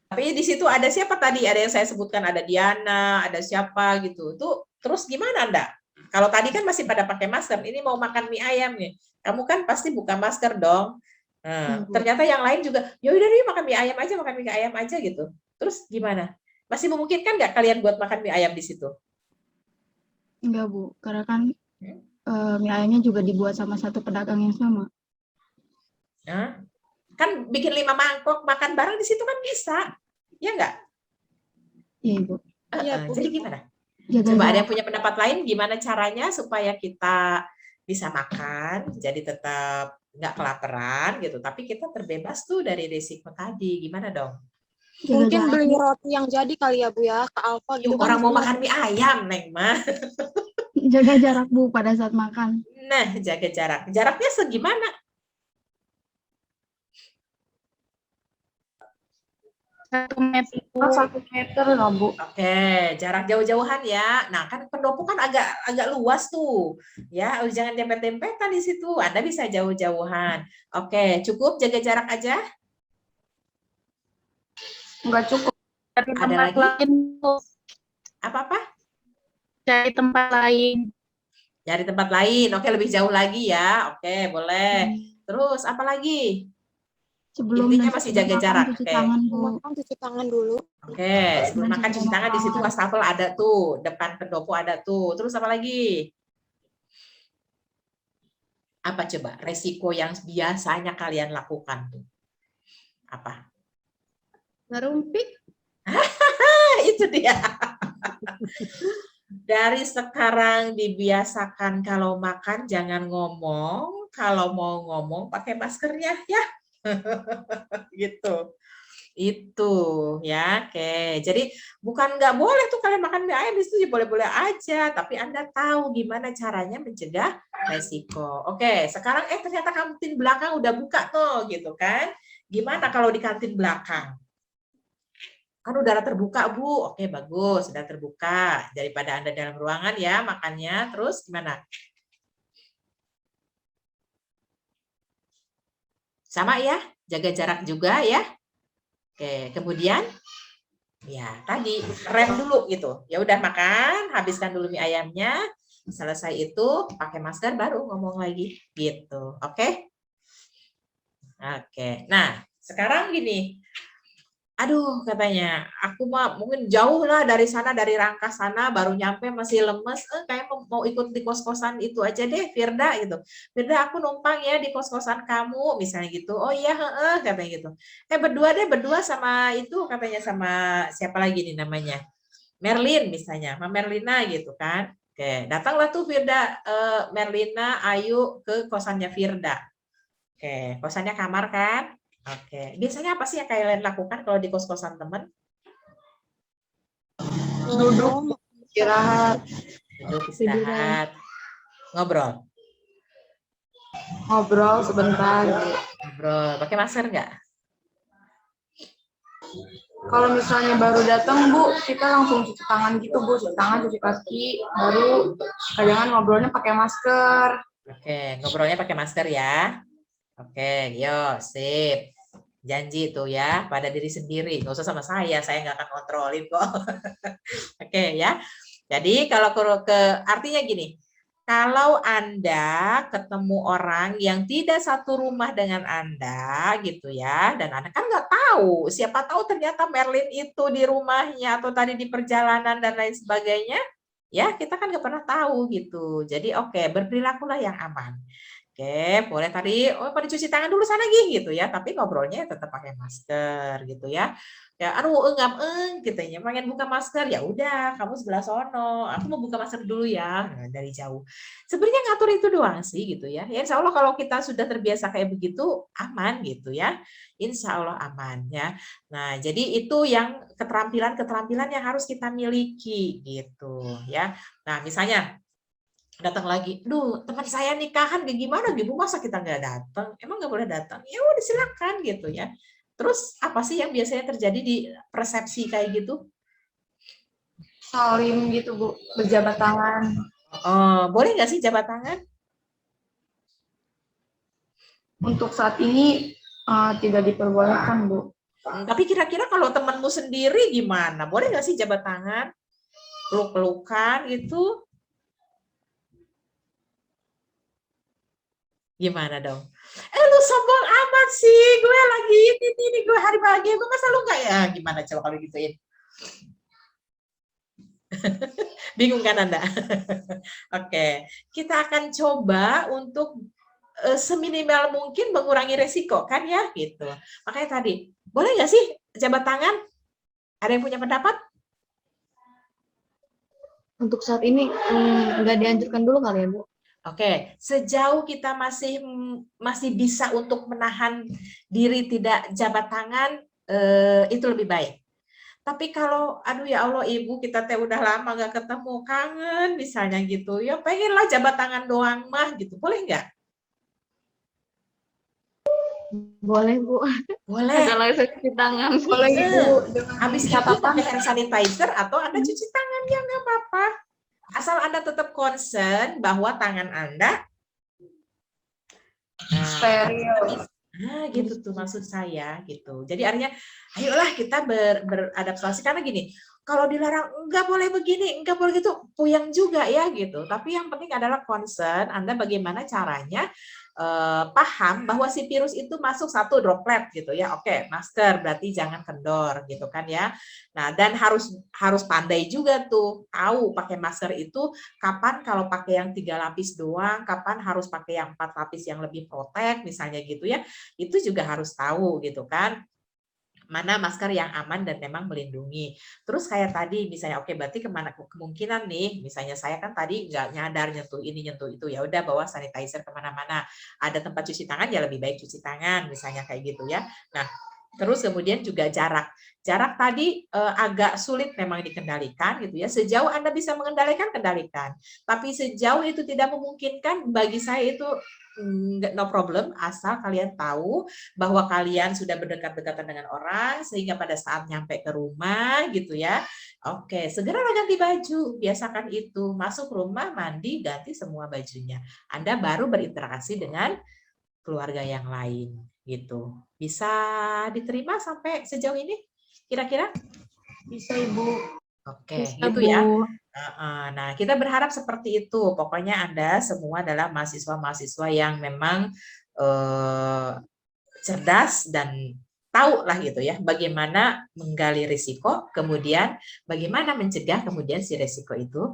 Tapi di situ ada siapa tadi? Ada yang saya sebutkan, ada Diana, ada siapa gitu. Tuh terus gimana Anda? Kalau tadi kan masih pada pakai masker, ini mau makan mie ayam nih. Kamu kan pasti buka masker dong. Nah, ternyata yang lain juga, ya udah nih makan mie ayam aja gitu. Terus gimana? Masih memungkinkan nggak kalian buat makan mie ayam di situ? Enggak Bu, karena kan mie ayamnya juga dibuat sama satu pedagang yang sama. Nah, kan bikin 5 mangkok makan bareng di situ kan bisa, ya nggak? Iya Ibu. Jadi gimana? Jaga Coba ada jarak. yang punya pendapat lain gimana caranya supaya kita bisa makan, jadi tetap nggak kelaparan gitu, tapi kita terbebas tuh dari risiko tadi. Gimana dong? Jaga Mungkin jarak. beli roti yang jadi kali ya Bu ya, ke Alfa gitu kan. Orang mau makan mie ayam, Neng mah. Jaga jarak Bu pada saat makan. Nah, jaga jarak. Jaraknya segimana? 1 meter lah Bu. Oke, jarak jauh-jauhan ya. Nah, kan pendopo kan agak luas tuh. Ya, jangan dempet-dempetan di situ. Anda bisa jauh-jauhan. Oke, cukup jaga jarak aja. Enggak cukup. Cari Ada tempat lagi? lain tuh. Apa-apa? Cari tempat lain. Cari tempat lain. Oke, lebih jauh lagi ya. Oke, boleh. Terus apa lagi? Sebelum Intinya dan masih sesudah jaga makan jarak. cuci Oke. tangan Bu. Makan cuci tangan dulu. Oke, sebelum Dan makan cuci sesudah tangan di situ makan. wastafel ada tuh, depan pendopo ada tuh. Terus apa lagi? Apa coba resiko yang biasanya kalian lakukan tuh? Apa? Ngerumpik. Itu dia. Dari sekarang dibiasakan kalau makan jangan ngomong, kalau mau ngomong pakai maskernya ya. Gitu. Itu ya, oke. Jadi bukan nggak boleh tuh kalian makan mie ayam di situ, ya boleh-boleh aja, tapi Anda tahu gimana caranya mencegah resiko. Oke, sekarang ternyata kantin belakang udah buka tuh gitu kan. Gimana kalau di kantin belakang? Kan udara terbuka, Bu. Oke, bagus, sudah terbuka. Daripada Anda dalam ruangan ya makannya. Terus gimana? Sama ya, jaga jarak juga ya. Oke, kemudian ya tadi rem dulu gitu. Ya udah makan, habiskan dulu mie ayamnya. Selesai itu pakai masker baru ngomong lagi gitu. Oke? Oke. Nah, sekarang gini. Aduh, katanya, aku mah mungkin jauh lah dari sana, dari Rangkas sana, baru nyampe masih lemes, kayak mau ikut di kos-kosan itu aja deh, Firda gitu. Firda, aku numpang ya di kos-kosan kamu, misalnya gitu. Oh iya, katanya gitu. Berdua deh, berdua sama itu, katanya sama siapa lagi nih namanya? Merlin misalnya, sama Merlina gitu kan. Oke, datanglah tuh Firda, Merlina, Ayu ke kosannya Firda. Oke, kosannya kamar kan? Oke, biasanya apa sih yang kalian lakukan kalau di kos-kosan teman? Duduk, istirahat, Duduk istirahat, ngobrol, ngobrol sebentar. ngobrol. Pakai masker nggak? Kalau misalnya baru datang, Bu, kita langsung cuci tangan gitu, Bu. Cuci tangan, cuci kaki, baru kadang ngobrolnya pakai masker. Oke, ngobrolnya pakai masker ya. Oke, yo, sip. Janji tuh ya, pada diri sendiri. Nggak usah sama saya nggak akan kontrolin kok. Oke ya. Jadi kalau artinya gini, kalau Anda ketemu orang yang tidak satu rumah dengan Anda gitu ya, dan Anda kan nggak tahu, siapa tahu ternyata Merlin itu di rumahnya atau tadi di perjalanan dan lain sebagainya, ya kita kan nggak pernah tahu gitu. Jadi oke, berperilakulah yang aman. Oke, boleh tadi, pada cuci tangan dulu sana gitu ya, tapi ngobrolnya tetap pakai masker gitu ya. Ya, aduh, enggak, kitanya pengen buka masker, ya udah, kamu sebelah sono, aku mau buka masker dulu ya, nah, dari jauh. Sebenarnya ngatur itu doang sih gitu ya. Ya insya Allah kalau kita sudah terbiasa kayak begitu, aman gitu ya. Insya Allah aman ya. Nah, jadi itu yang keterampilan-keterampilan yang harus kita miliki gitu ya. Nah, misalnya datang lagi, duh teman saya nikahan gimana ibu, masa kita nggak datang, emang nggak boleh datang, ya udah silakan gitu ya. Terus apa sih yang biasanya terjadi di persepsi kayak gitu? Salim gitu, Bu. Berjabat tangan. Oh, boleh nggak sih jabat tangan? Untuk saat ini tidak diperbolehkan, Bu. Tapi kira-kira kalau temanmu sendiri gimana? Boleh nggak sih jabat tangan? Peluk-pelukan gitu? Gimana dong? Lu sombong amat sih, gue lagi ini gue hari bahagia, gue masa lu nggak ya? Gimana coba kalau gituin? Bingung kan Anda? Oke, kita akan coba untuk seminimal mungkin mengurangi resiko kan ya gitu. Makanya tadi, boleh nggak sih jabat tangan? Ada yang punya pendapat? Untuk saat ini nggak dianjurkan dulu kali ya, Bu? Oke, sejauh kita masih bisa untuk menahan diri tidak jabat tangan, itu lebih baik. Tapi kalau, aduh ya Allah ibu, kita teh udah lama nggak ketemu, kangen misalnya gitu, ya pengenlah jabat tangan doang mah gitu, boleh nggak? Boleh, Bu. Boleh. Agak langsung cuci tangan. Boleh, Bu. Habis itu pakai hand sanitizer atau Anda cuci tangan, ya nggak apa-apa. Asal Anda tetap concern bahwa tangan Anda Steril. nah gitu tuh maksud saya gitu. Jadi artinya ayolah kita beradaptasi karena gini, kalau dilarang enggak boleh begini, enggak boleh gitu, puyeng juga ya gitu. Tapi yang penting adalah concern Anda bagaimana caranya paham bahwa si virus itu masuk satu droplet gitu ya. Oke, masker berarti jangan kendor gitu kan ya. Nah, dan harus pandai juga tuh tahu pakai masker itu kapan kalau pakai yang 3 lapis doang, kapan harus pakai yang 4 lapis yang lebih protek misalnya gitu ya. Itu juga harus tahu gitu kan. Mana masker yang aman dan memang melindungi. Terus kayak tadi misalnya oke berarti kemungkinan nih misalnya saya kan tadi nggak nyadar nyentuh ini nyentuh itu ya udah bawa sanitizer kemana-mana. Ada tempat cuci tangan ya lebih baik cuci tangan misalnya kayak gitu ya. Nah terus kemudian juga jarak. Jarak tadi agak sulit memang dikendalikan gitu ya. Sejauh Anda bisa mengendalikan, kendalikan. Tapi sejauh itu tidak memungkinkan, bagi saya itu no problem, asal kalian tahu bahwa kalian sudah berdekat-dekatan dengan orang, sehingga pada saat nyampe ke rumah gitu ya, oke, segeralah ganti baju, biasakan itu, masuk rumah, mandi, ganti semua bajunya. Anda baru berinteraksi dengan keluarga yang lain gitu. Bisa diterima sampai sejauh ini kira-kira? Bisa Ibu. Oke, Bisa, gitu Bu. ya. Nah, kita berharap seperti itu. Pokoknya Anda semua adalah mahasiswa-mahasiswa yang memang cerdas dan tahu lah gitu ya bagaimana menggali risiko, kemudian bagaimana mencegah kemudian si risiko itu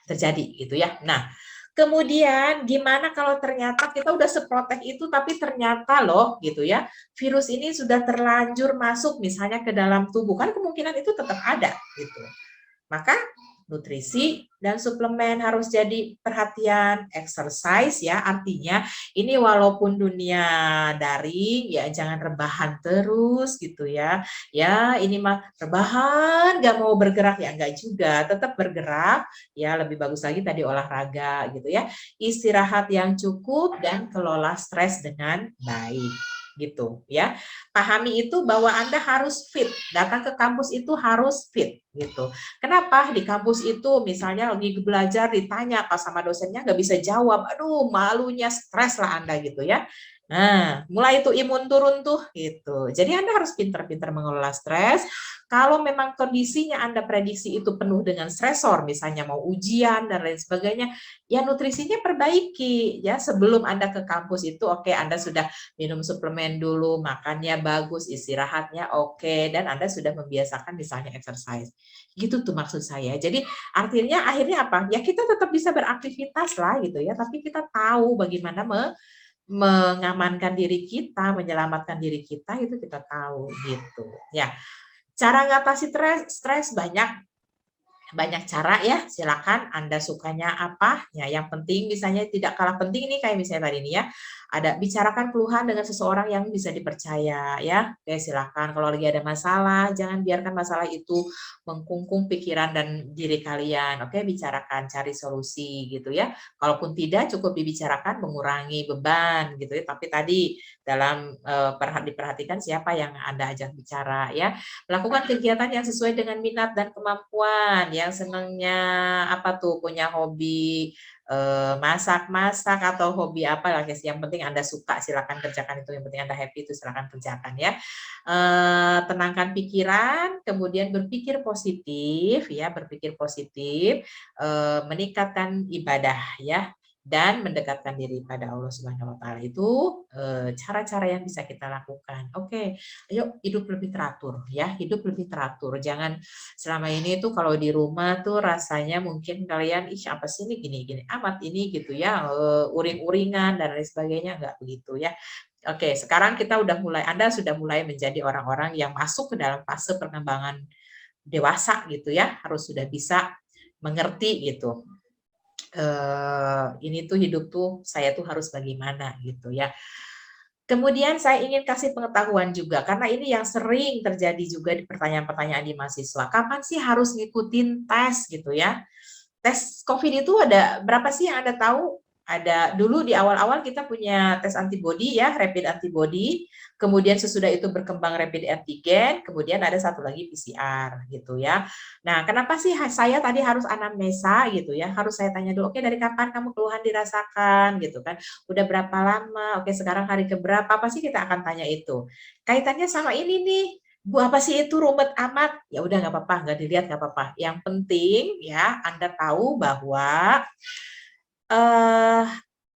terjadi gitu ya. Nah, kemudian gimana kalau ternyata kita udah seprotek itu tapi ternyata loh gitu ya, virus ini sudah terlanjur masuk misalnya ke dalam tubuh, kan kemungkinan itu tetap ada gitu. Maka nutrisi dan suplemen harus jadi perhatian, exercise ya, artinya ini walaupun dunia daring ya jangan rebahan terus gitu ya. Ya ini mah rebahan gak mau bergerak ya enggak juga, tetap bergerak ya, lebih bagus lagi tadi olahraga gitu ya. Istirahat yang cukup dan kelola stres dengan baik gitu ya. Pahami itu bahwa Anda harus fit, datang ke kampus itu harus fit gitu. Kenapa? Di kampus itu misalnya lagi belajar ditanya pas sama dosennya nggak bisa jawab, aduh malunya stres lah Anda gitu ya. Nah, mulai itu imun turun tuh gitu. Jadi Anda harus pintar-pintar mengelola stres. Kalau memang kondisinya Anda prediksi itu penuh dengan stresor, misalnya mau ujian dan lain sebagainya, ya nutrisinya perbaiki ya sebelum Anda ke kampus itu. Oke, Anda sudah minum suplemen dulu, makannya bagus, istirahatnya oke, dan Anda sudah membiasakan misalnya exercise. Gitu tuh maksud saya. Jadi artinya akhirnya apa? Ya kita tetap bisa beraktivitas lah gitu ya, tapi kita tahu bagaimana mengamankan diri kita, menyelamatkan diri kita, itu kita tahu gitu. Ya, cara ngatasi stres banyak cara ya, silakan Anda sukanya apa. Ya, yang penting misalnya tidak kalah penting nih kayak misalnya tadi ini ya. Ada bicarakan keluhan dengan seseorang yang bisa dipercaya ya. Oke, silakan kalau lagi ada masalah, jangan biarkan masalah itu mengkungkung pikiran dan diri kalian. Oke, bicarakan, cari solusi gitu ya. Kalaupun tidak cukup dibicarakan mengurangi beban gitu ya. Tapi tadi dalam diperhatikan siapa yang Anda ajak bicara ya. Lakukan kegiatan yang sesuai dengan minat dan kemampuan. Yang senangnya apa tuh, punya hobi masak-masak atau hobi apa lah, yang penting Anda suka silakan kerjakan itu, yang penting Anda happy itu silakan kerjakan ya. Tenangkan pikiran, kemudian berpikir positif ya, berpikir positif, meningkatkan ibadah ya, dan mendekatkan diri pada Allah Subhanahu wa taala. Itu cara-cara yang bisa kita lakukan. Oke, ayo hidup lebih teratur ya, hidup lebih teratur. Jangan selama ini tuh kalau di rumah tuh rasanya mungkin kalian ih apa sih ini gini-gini amat ini gitu ya, uring-uringan dan lain sebagainya, enggak begitu ya. Oke, sekarang kita Anda sudah mulai menjadi orang-orang yang masuk ke dalam fase perkembangan dewasa gitu ya, harus sudah bisa mengerti gitu. Ini tuh hidup tuh saya tuh harus bagaimana gitu ya. Kemudian saya ingin kasih pengetahuan juga, karena ini yang sering terjadi juga di pertanyaan-pertanyaan di mahasiswa. Kapan sih harus ngikutin tes gitu ya? Tes COVID itu ada berapa sih yang Anda tahu? Ada dulu di awal-awal kita punya tes antibody ya, rapid antibody. Kemudian sesudah itu berkembang rapid antigen, kemudian ada satu lagi PCR gitu ya. Nah, kenapa sih saya tadi harus anamnesa gitu ya? Harus saya tanya dulu, oke dari kapan kamu keluhan dirasakan gitu kan? Udah berapa lama? Oke, sekarang hari keberapa? Pasti kita akan tanya itu. Kaitannya sama ini nih, Bu, apa sih itu rumit amat? Ya udah nggak apa-apa, nggak dilihat nggak apa-apa. Yang penting ya Anda tahu bahwa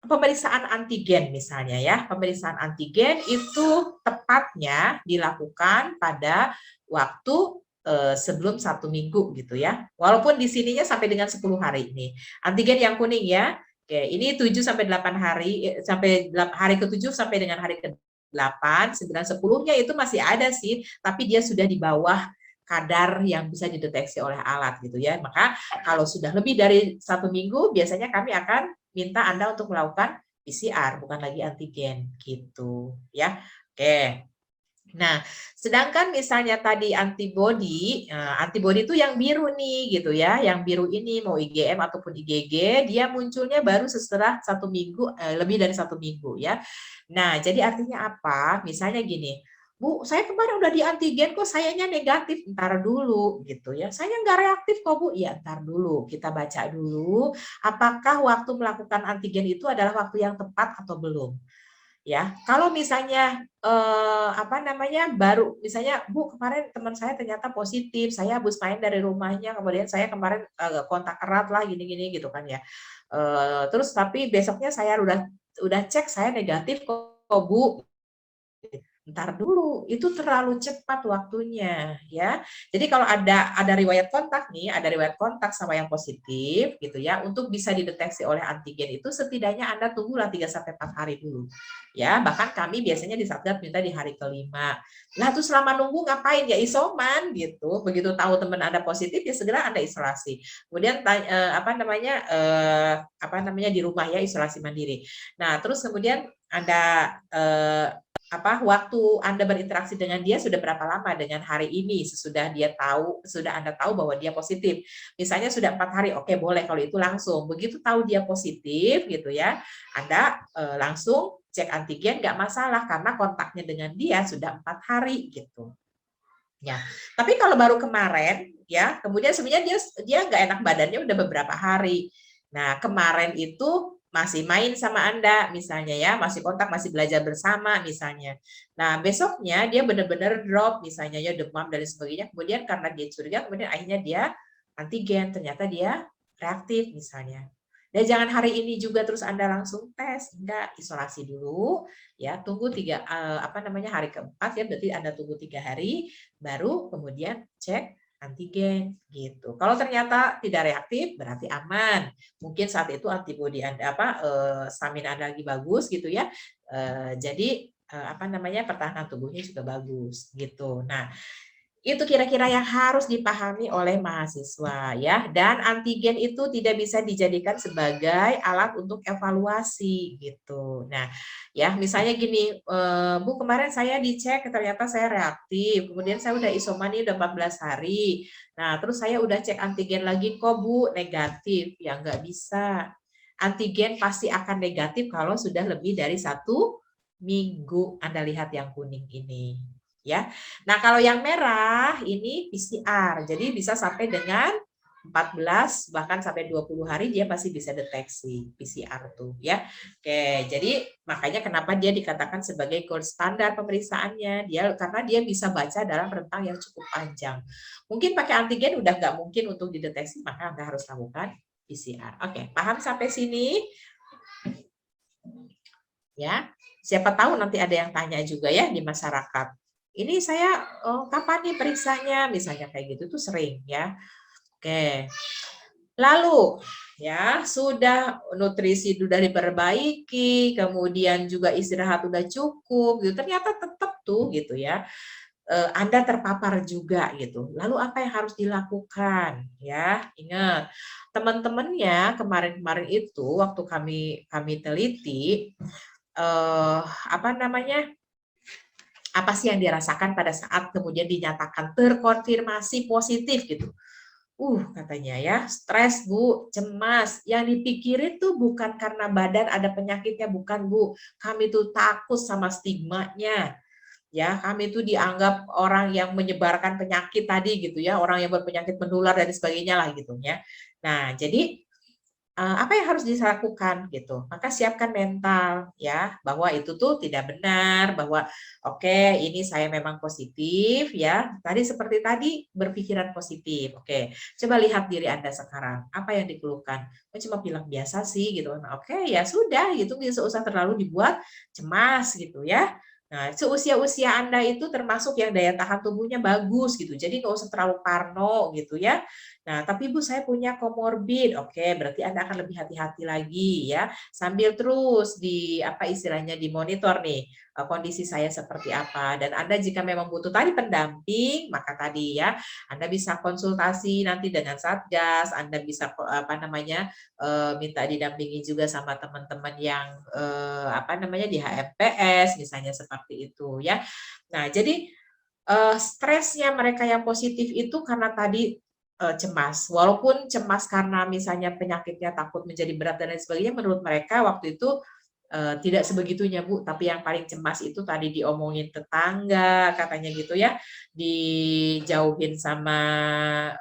pemeriksaan antigen misalnya ya, pemeriksaan antigen itu tepatnya dilakukan pada waktu sebelum 1 minggu gitu ya. Walaupun di sininya sampai dengan 10 hari ini. Antigen yang kuning ya. Oke, ini 7 sampai 8 hari sampai hari ke-7 sampai dengan hari ke-8, 9, 10-nya itu masih ada sih, tapi dia sudah di bawah kadar yang bisa dideteksi oleh alat gitu ya. Maka kalau sudah lebih dari 1 minggu, biasanya kami akan minta Anda untuk melakukan PCR, bukan lagi antigen gitu ya. Oke. Nah, sedangkan misalnya tadi antibody itu yang biru nih gitu ya, yang biru ini mau IgM ataupun IgG, dia munculnya baru setelah 1 minggu, lebih dari 1 minggu ya. Nah, jadi artinya apa? Misalnya gini, Bu, saya kemarin udah di antigen kok sayanya negatif, ntar dulu gitu ya. Saya nggak reaktif kok Bu, ya ntar dulu, kita baca dulu apakah waktu melakukan antigen itu adalah waktu yang tepat atau belum. Ya, kalau misalnya apa namanya baru misalnya Bu kemarin teman saya ternyata positif, saya habis main dari rumahnya, kemudian saya kemarin kontak erat lah gini-gini gitu kan ya. Terus tapi besoknya saya udah cek saya negatif kok Bu. Ntar dulu, itu terlalu cepat waktunya ya. Jadi kalau ada riwayat kontak nih, ada riwayat kontak sama yang positif gitu ya, untuk bisa dideteksi oleh antigen itu setidaknya Anda tunggulah 3 sampai 4 hari dulu. Ya, bahkan kami biasanya di Satgas minta di hari kelima. Lah tuh selama nunggu ngapain ya isoman gitu. Begitu tahu teman Anda positif ya segera Anda isolasi. Kemudian apa namanya di rumah ya isolasi mandiri. Nah, terus kemudian ada waktu Anda berinteraksi dengan dia sudah berapa lama dengan hari ini sesudah Anda tahu bahwa dia positif. Misalnya sudah 4 hari, oke boleh kalau itu langsung. Begitu tahu dia positif gitu ya, Anda langsung cek antigen nggak masalah karena kontaknya dengan dia sudah 4 hari gitu. Ya, tapi kalau baru kemarin ya, kemudian sebenarnya dia nggak enak badannya udah beberapa hari. Nah, kemarin itu masih main sama Anda misalnya ya, masih kontak, masih belajar bersama misalnya. Nah, besoknya dia benar-benar drop misalnya ya demam dan sebagainya. Kemudian karena dia curiga, kemudian akhirnya dia antigen, ternyata dia reaktif misalnya. Dan jangan hari ini juga terus Anda langsung tes, enggak, isolasi dulu ya, tunggu hari keempat ya, berarti Anda tunggu 3 hari baru kemudian cek antigen gitu. Kalau ternyata tidak reaktif berarti aman. Mungkin saat itu antibodi Anda stamina Anda lagi bagus gitu ya. Jadi pertahanan tubuhnya juga bagus gitu. Nah, itu kira-kira yang harus dipahami oleh mahasiswa ya. Dan antigen itu tidak bisa dijadikan sebagai alat untuk evaluasi gitu. Nah, ya misalnya gini, Bu kemarin saya dicek ternyata saya reaktif. Kemudian saya udah isoman ini udah 14 hari. Nah, terus saya udah cek antigen lagi kok Bu negatif. Ya nggak bisa. Antigen pasti akan negatif kalau sudah lebih dari 1 minggu. Anda lihat yang kuning ini. Ya. Nah, kalau yang merah ini PCR. Jadi bisa sampai dengan 14 bahkan sampai 20 hari dia pasti bisa deteksi PCR tuh ya. Oke, jadi makanya kenapa dia dikatakan sebagai gold standar pemeriksaannya. Karena dia bisa baca dalam rentang yang cukup panjang. Mungkin pakai antigen udah nggak mungkin untuk dideteksi, maka Anda harus lakukan PCR. Oke, paham sampai sini? Ya. Siapa tahu nanti ada yang tanya juga ya di masyarakat. Ini saya kapan nih periksanya misalnya kayak gitu tuh sering ya. Oke. Lalu ya sudah nutrisi sudah diperbaiki, kemudian juga istirahat sudah cukup gitu. Ternyata tetap tuh gitu ya. Anda terpapar juga gitu. Lalu apa yang harus dilakukan ya? Ingat, teman-temannya kemarin-kemarin itu waktu kami teliti apa sih yang dirasakan pada saat kemudian dinyatakan terkonfirmasi positif gitu. Katanya ya, stres Bu, cemas. Yang dipikirin tuh bukan karena badan ada penyakitnya, bukan Bu. Kami tuh takut sama stigmanya. Ya, kami itu dianggap orang yang menyebarkan penyakit tadi gitu ya, orang yang berpenyakit menular dan sebagainya lah gitu ya. Nah, jadi apa yang harus dilakukan gitu. Maka siapkan mental ya bahwa itu tuh tidak benar, bahwa oke, ini saya memang positif ya. Tadi seperti tadi berpikiran positif. Oke, coba lihat diri Anda sekarang. Apa yang dikeluhkan? Cuma bilang biasa sih gitu. Nah, oke, ya sudah gitu, tidak usah terlalu dibuat cemas gitu ya. Nah, seusia-usia Anda itu termasuk yang daya tahan tubuhnya bagus gitu. Jadi nggak usah terlalu parno gitu ya. Nah, tapi Bu saya punya komorbid. Oke, berarti Anda akan lebih hati-hati lagi ya. Sambil terus istilahnya dimonitor nih kondisi saya seperti apa. Dan Anda jika memang butuh tadi pendamping, maka tadi ya Anda bisa konsultasi nanti dengan Satgas, Anda bisa minta didampingi juga sama teman-teman yang di HMPS misalnya seperti itu ya. Nah, jadi stresnya mereka yang positif itu karena tadi cemas. Walaupun cemas karena misalnya penyakitnya takut menjadi berat dan lain sebagainya, menurut mereka waktu itu tidak sebegitunya Bu, tapi yang paling cemas itu tadi diomongin tetangga, katanya gitu ya, dijauhin sama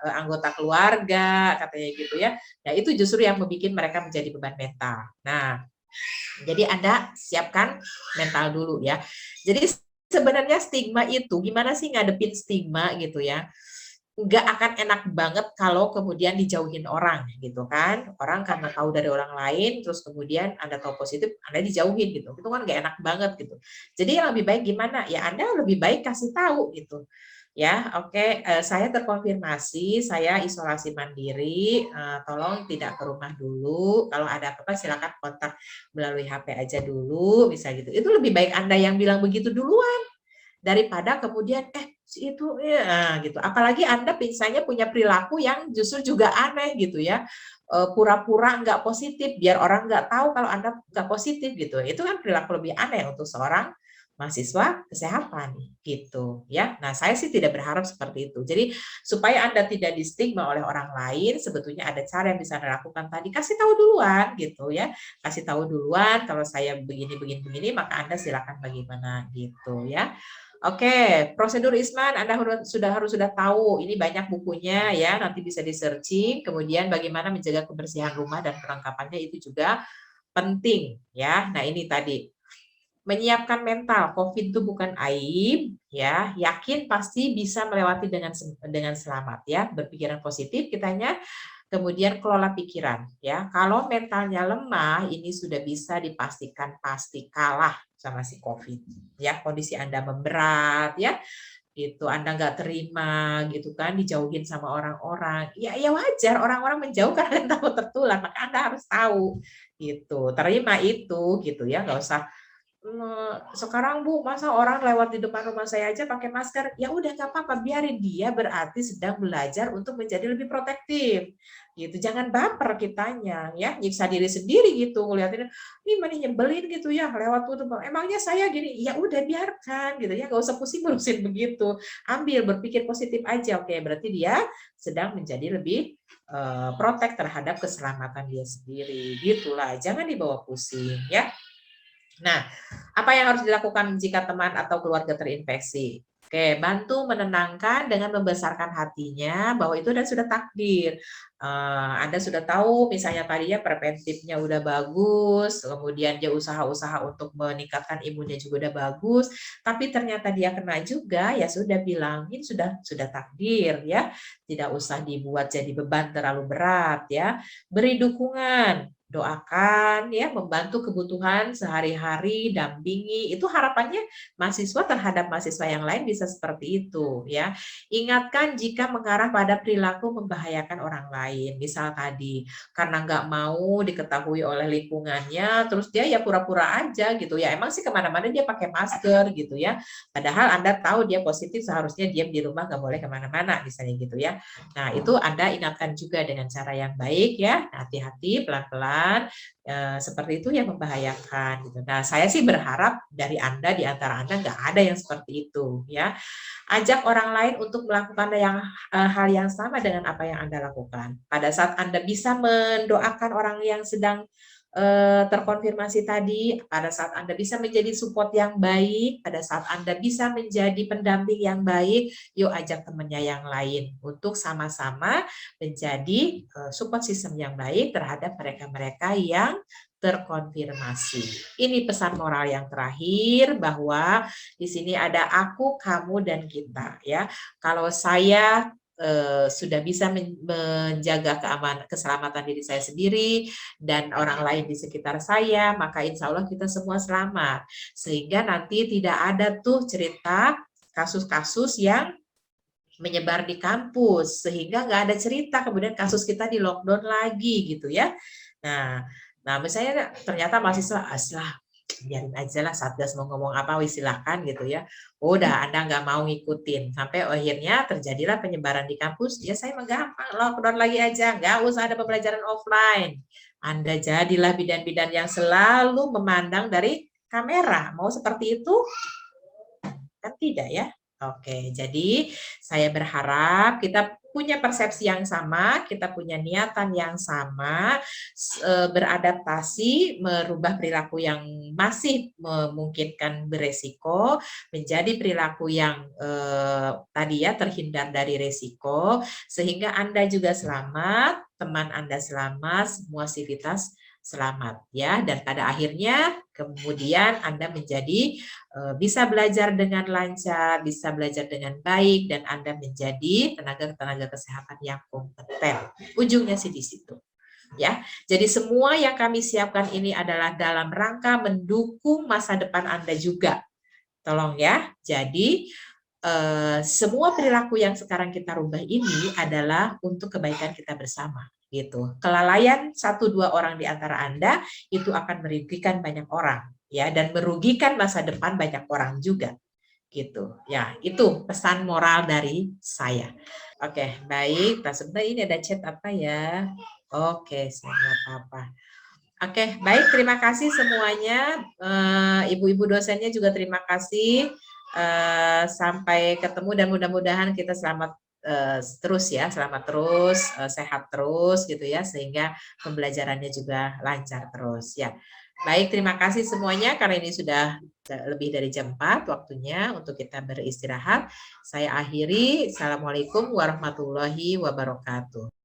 anggota keluarga, katanya gitu ya. Nah itu justru yang membuat mereka menjadi beban mental. Nah Jadi Anda siapkan mental dulu ya. Jadi sebenarnya stigma itu, gimana sih ngadepin stigma gitu ya? Nggak akan enak banget kalau kemudian dijauhin orang gitu kan. Orang karena tahu dari orang lain, terus kemudian Anda tahu positif, Anda dijauhin gitu. Itu kan nggak enak banget gitu. Jadi yang lebih baik gimana? Ya Anda lebih baik kasih tahu gitu. Ya, oke, saya terkonfirmasi, saya isolasi mandiri, tolong tidak ke rumah dulu. Kalau ada apa-apa silakan kontak melalui HP aja dulu, bisa gitu. Itu lebih baik Anda yang bilang begitu duluan daripada kemudian si itu ya gitu. Apalagi Anda misalnya punya perilaku yang justru juga aneh gitu ya. Pura-pura nggak positif biar orang nggak tahu kalau Anda nggak positif gitu. Itu kan perilaku lebih aneh untuk seorang mahasiswa kesehatan gitu ya. Nah, saya sih tidak berharap seperti itu. Jadi supaya Anda tidak distigma oleh orang lain, sebetulnya ada cara yang bisa Anda lakukan tadi. Kasih tahu duluan gitu ya. Kasih tahu duluan kalau saya begini, maka Anda silakan bagaimana gitu ya. Oke, prosedur Isman Anda sudah tahu. Ini banyak bukunya ya, nanti bisa di-searching. Kemudian bagaimana menjaga kebersihan rumah dan perlengkapannya itu juga penting ya. Nah, ini tadi menyiapkan mental. COVID itu bukan aib, ya. Yakin pasti bisa melewati dengan selamat, ya. Berpikiran positif kitanya, kemudian kelola pikiran, ya. Kalau mentalnya lemah, ini sudah bisa dipastikan pasti kalah sama si COVID, ya. Kondisi Anda memberat, ya. Itu Anda nggak terima, gitu kan, dijauhin sama orang-orang. Ya, ya wajar orang-orang menjauh karena takut tertular, maka Anda harus tahu, gitu. Terima itu, gitu ya. Nggak usah sekarang Bu, masa orang lewat di depan rumah saya aja pakai masker? Ya udah nggak apa-apa, biarin dia berarti sedang belajar untuk menjadi lebih protektif. Gitu. Jangan baper kitanya ya, nyiksa diri sendiri gitu, ngeliatin ini mana nyebelin gitu ya, lewat tuh emangnya saya gini, ya udah biarkan gitu ya, nggak usah pusing ngurusin begitu. Ambil berpikir positif aja. Oke, berarti dia sedang menjadi lebih protek terhadap keselamatan dia sendiri. Gitulah, jangan dibawa pusing ya. Nah, apa yang harus dilakukan jika teman atau keluarga terinfeksi? Oke, bantu menenangkan dengan membesarkan hatinya bahwa itu sudah takdir. Anda sudah tahu, misalnya tadinya preventifnya udah bagus, kemudian dia usaha-usaha untuk meningkatkan imunnya juga udah bagus, tapi ternyata dia kena juga, ya sudah bilangin sudah takdir ya, tidak usah dibuat jadi beban terlalu berat ya. Beri dukungan, doakan ya, membantu kebutuhan sehari-hari, dampingi. Itu harapannya mahasiswa terhadap mahasiswa yang lain bisa seperti itu ya. Ingatkan jika mengarah pada perilaku membahayakan orang lain. Misal tadi karena nggak mau diketahui oleh lingkungannya, terus dia ya pura-pura aja gitu ya. Emang sih kemana-mana dia pakai masker gitu ya. Padahal Anda tahu dia positif, seharusnya diam di rumah, nggak boleh kemana-mana misalnya gitu ya. Nah, itu Anda ingatkan juga dengan cara yang baik ya. Hati-hati, pelan-pelan. Seperti itu yang membahayakan gitu. Nah, saya sih berharap dari Anda, di antara Anda nggak ada yang seperti itu ya. Ajak orang lain untuk melakukan hal yang sama dengan apa yang Anda lakukan. Pada saat Anda bisa mendoakan orang yang sedang terkonfirmasi tadi, pada saat Anda bisa menjadi support yang baik, pada saat Anda bisa menjadi pendamping yang baik, yuk ajak temannya yang lain untuk sama-sama menjadi support system yang baik terhadap mereka-mereka yang terkonfirmasi. Ini pesan moral yang terakhir, bahwa di sini ada aku, kamu, dan kita ya. Kalau saya sudah bisa menjaga keselamatan diri saya sendiri dan orang lain di sekitar saya, maka insya Allah kita semua selamat. Sehingga nanti tidak ada tuh cerita kasus-kasus yang menyebar di kampus, sehingga nggak ada cerita kemudian kasus kita di lockdown lagi gitu ya. Nah misalnya ternyata mahasiswa biarin aja lah, Satgas mau ngomong apa silakan gitu ya. Udah Anda nggak mau ngikutin, sampai akhirnya terjadilah penyebaran di kampus. Ya saya mah gampang, lockdown lagi aja, nggak usah ada pembelajaran offline. Anda jadilah bidan-bidan yang selalu memandang dari kamera. Mau seperti itu? Kan tidak ya. Oke, jadi saya berharap kita punya persepsi yang sama, kita punya niatan yang sama, beradaptasi, merubah perilaku yang masih memungkinkan beresiko, menjadi perilaku yang tadi ya terhindar dari resiko, sehingga Anda juga selamat, teman Anda selamat, semua sivitas selamat ya, dan pada akhirnya kemudian Anda menjadi bisa belajar dengan lancar, bisa belajar dengan baik, dan Anda menjadi tenaga kesehatan yang kompeten. Ujungnya sih di situ. Ya, jadi semua yang kami siapkan ini adalah dalam rangka mendukung masa depan Anda juga. Tolong ya. Jadi semua perilaku yang sekarang kita rubah ini adalah untuk kebaikan kita bersama. Gitu. Kelalaian 1-2 orang di antara Anda itu akan merugikan banyak orang, ya, dan merugikan masa depan banyak orang juga. Gitu. Ya, itu pesan moral dari saya. Oke, baik. Nah, sebentar ini ada chat apa ya? Oke, nggak apa-apa. Oke, baik. Terima kasih semuanya. Ibu-ibu dosennya juga terima kasih. Sampai ketemu dan mudah-mudahan kita selamat terus ya, selamat terus, sehat terus gitu ya, sehingga pembelajarannya juga lancar terus ya. Baik, terima kasih semuanya karena ini sudah lebih dari jam 4 waktunya untuk kita beristirahat. Saya akhiri. Assalamualaikum warahmatullahi wabarakatuh.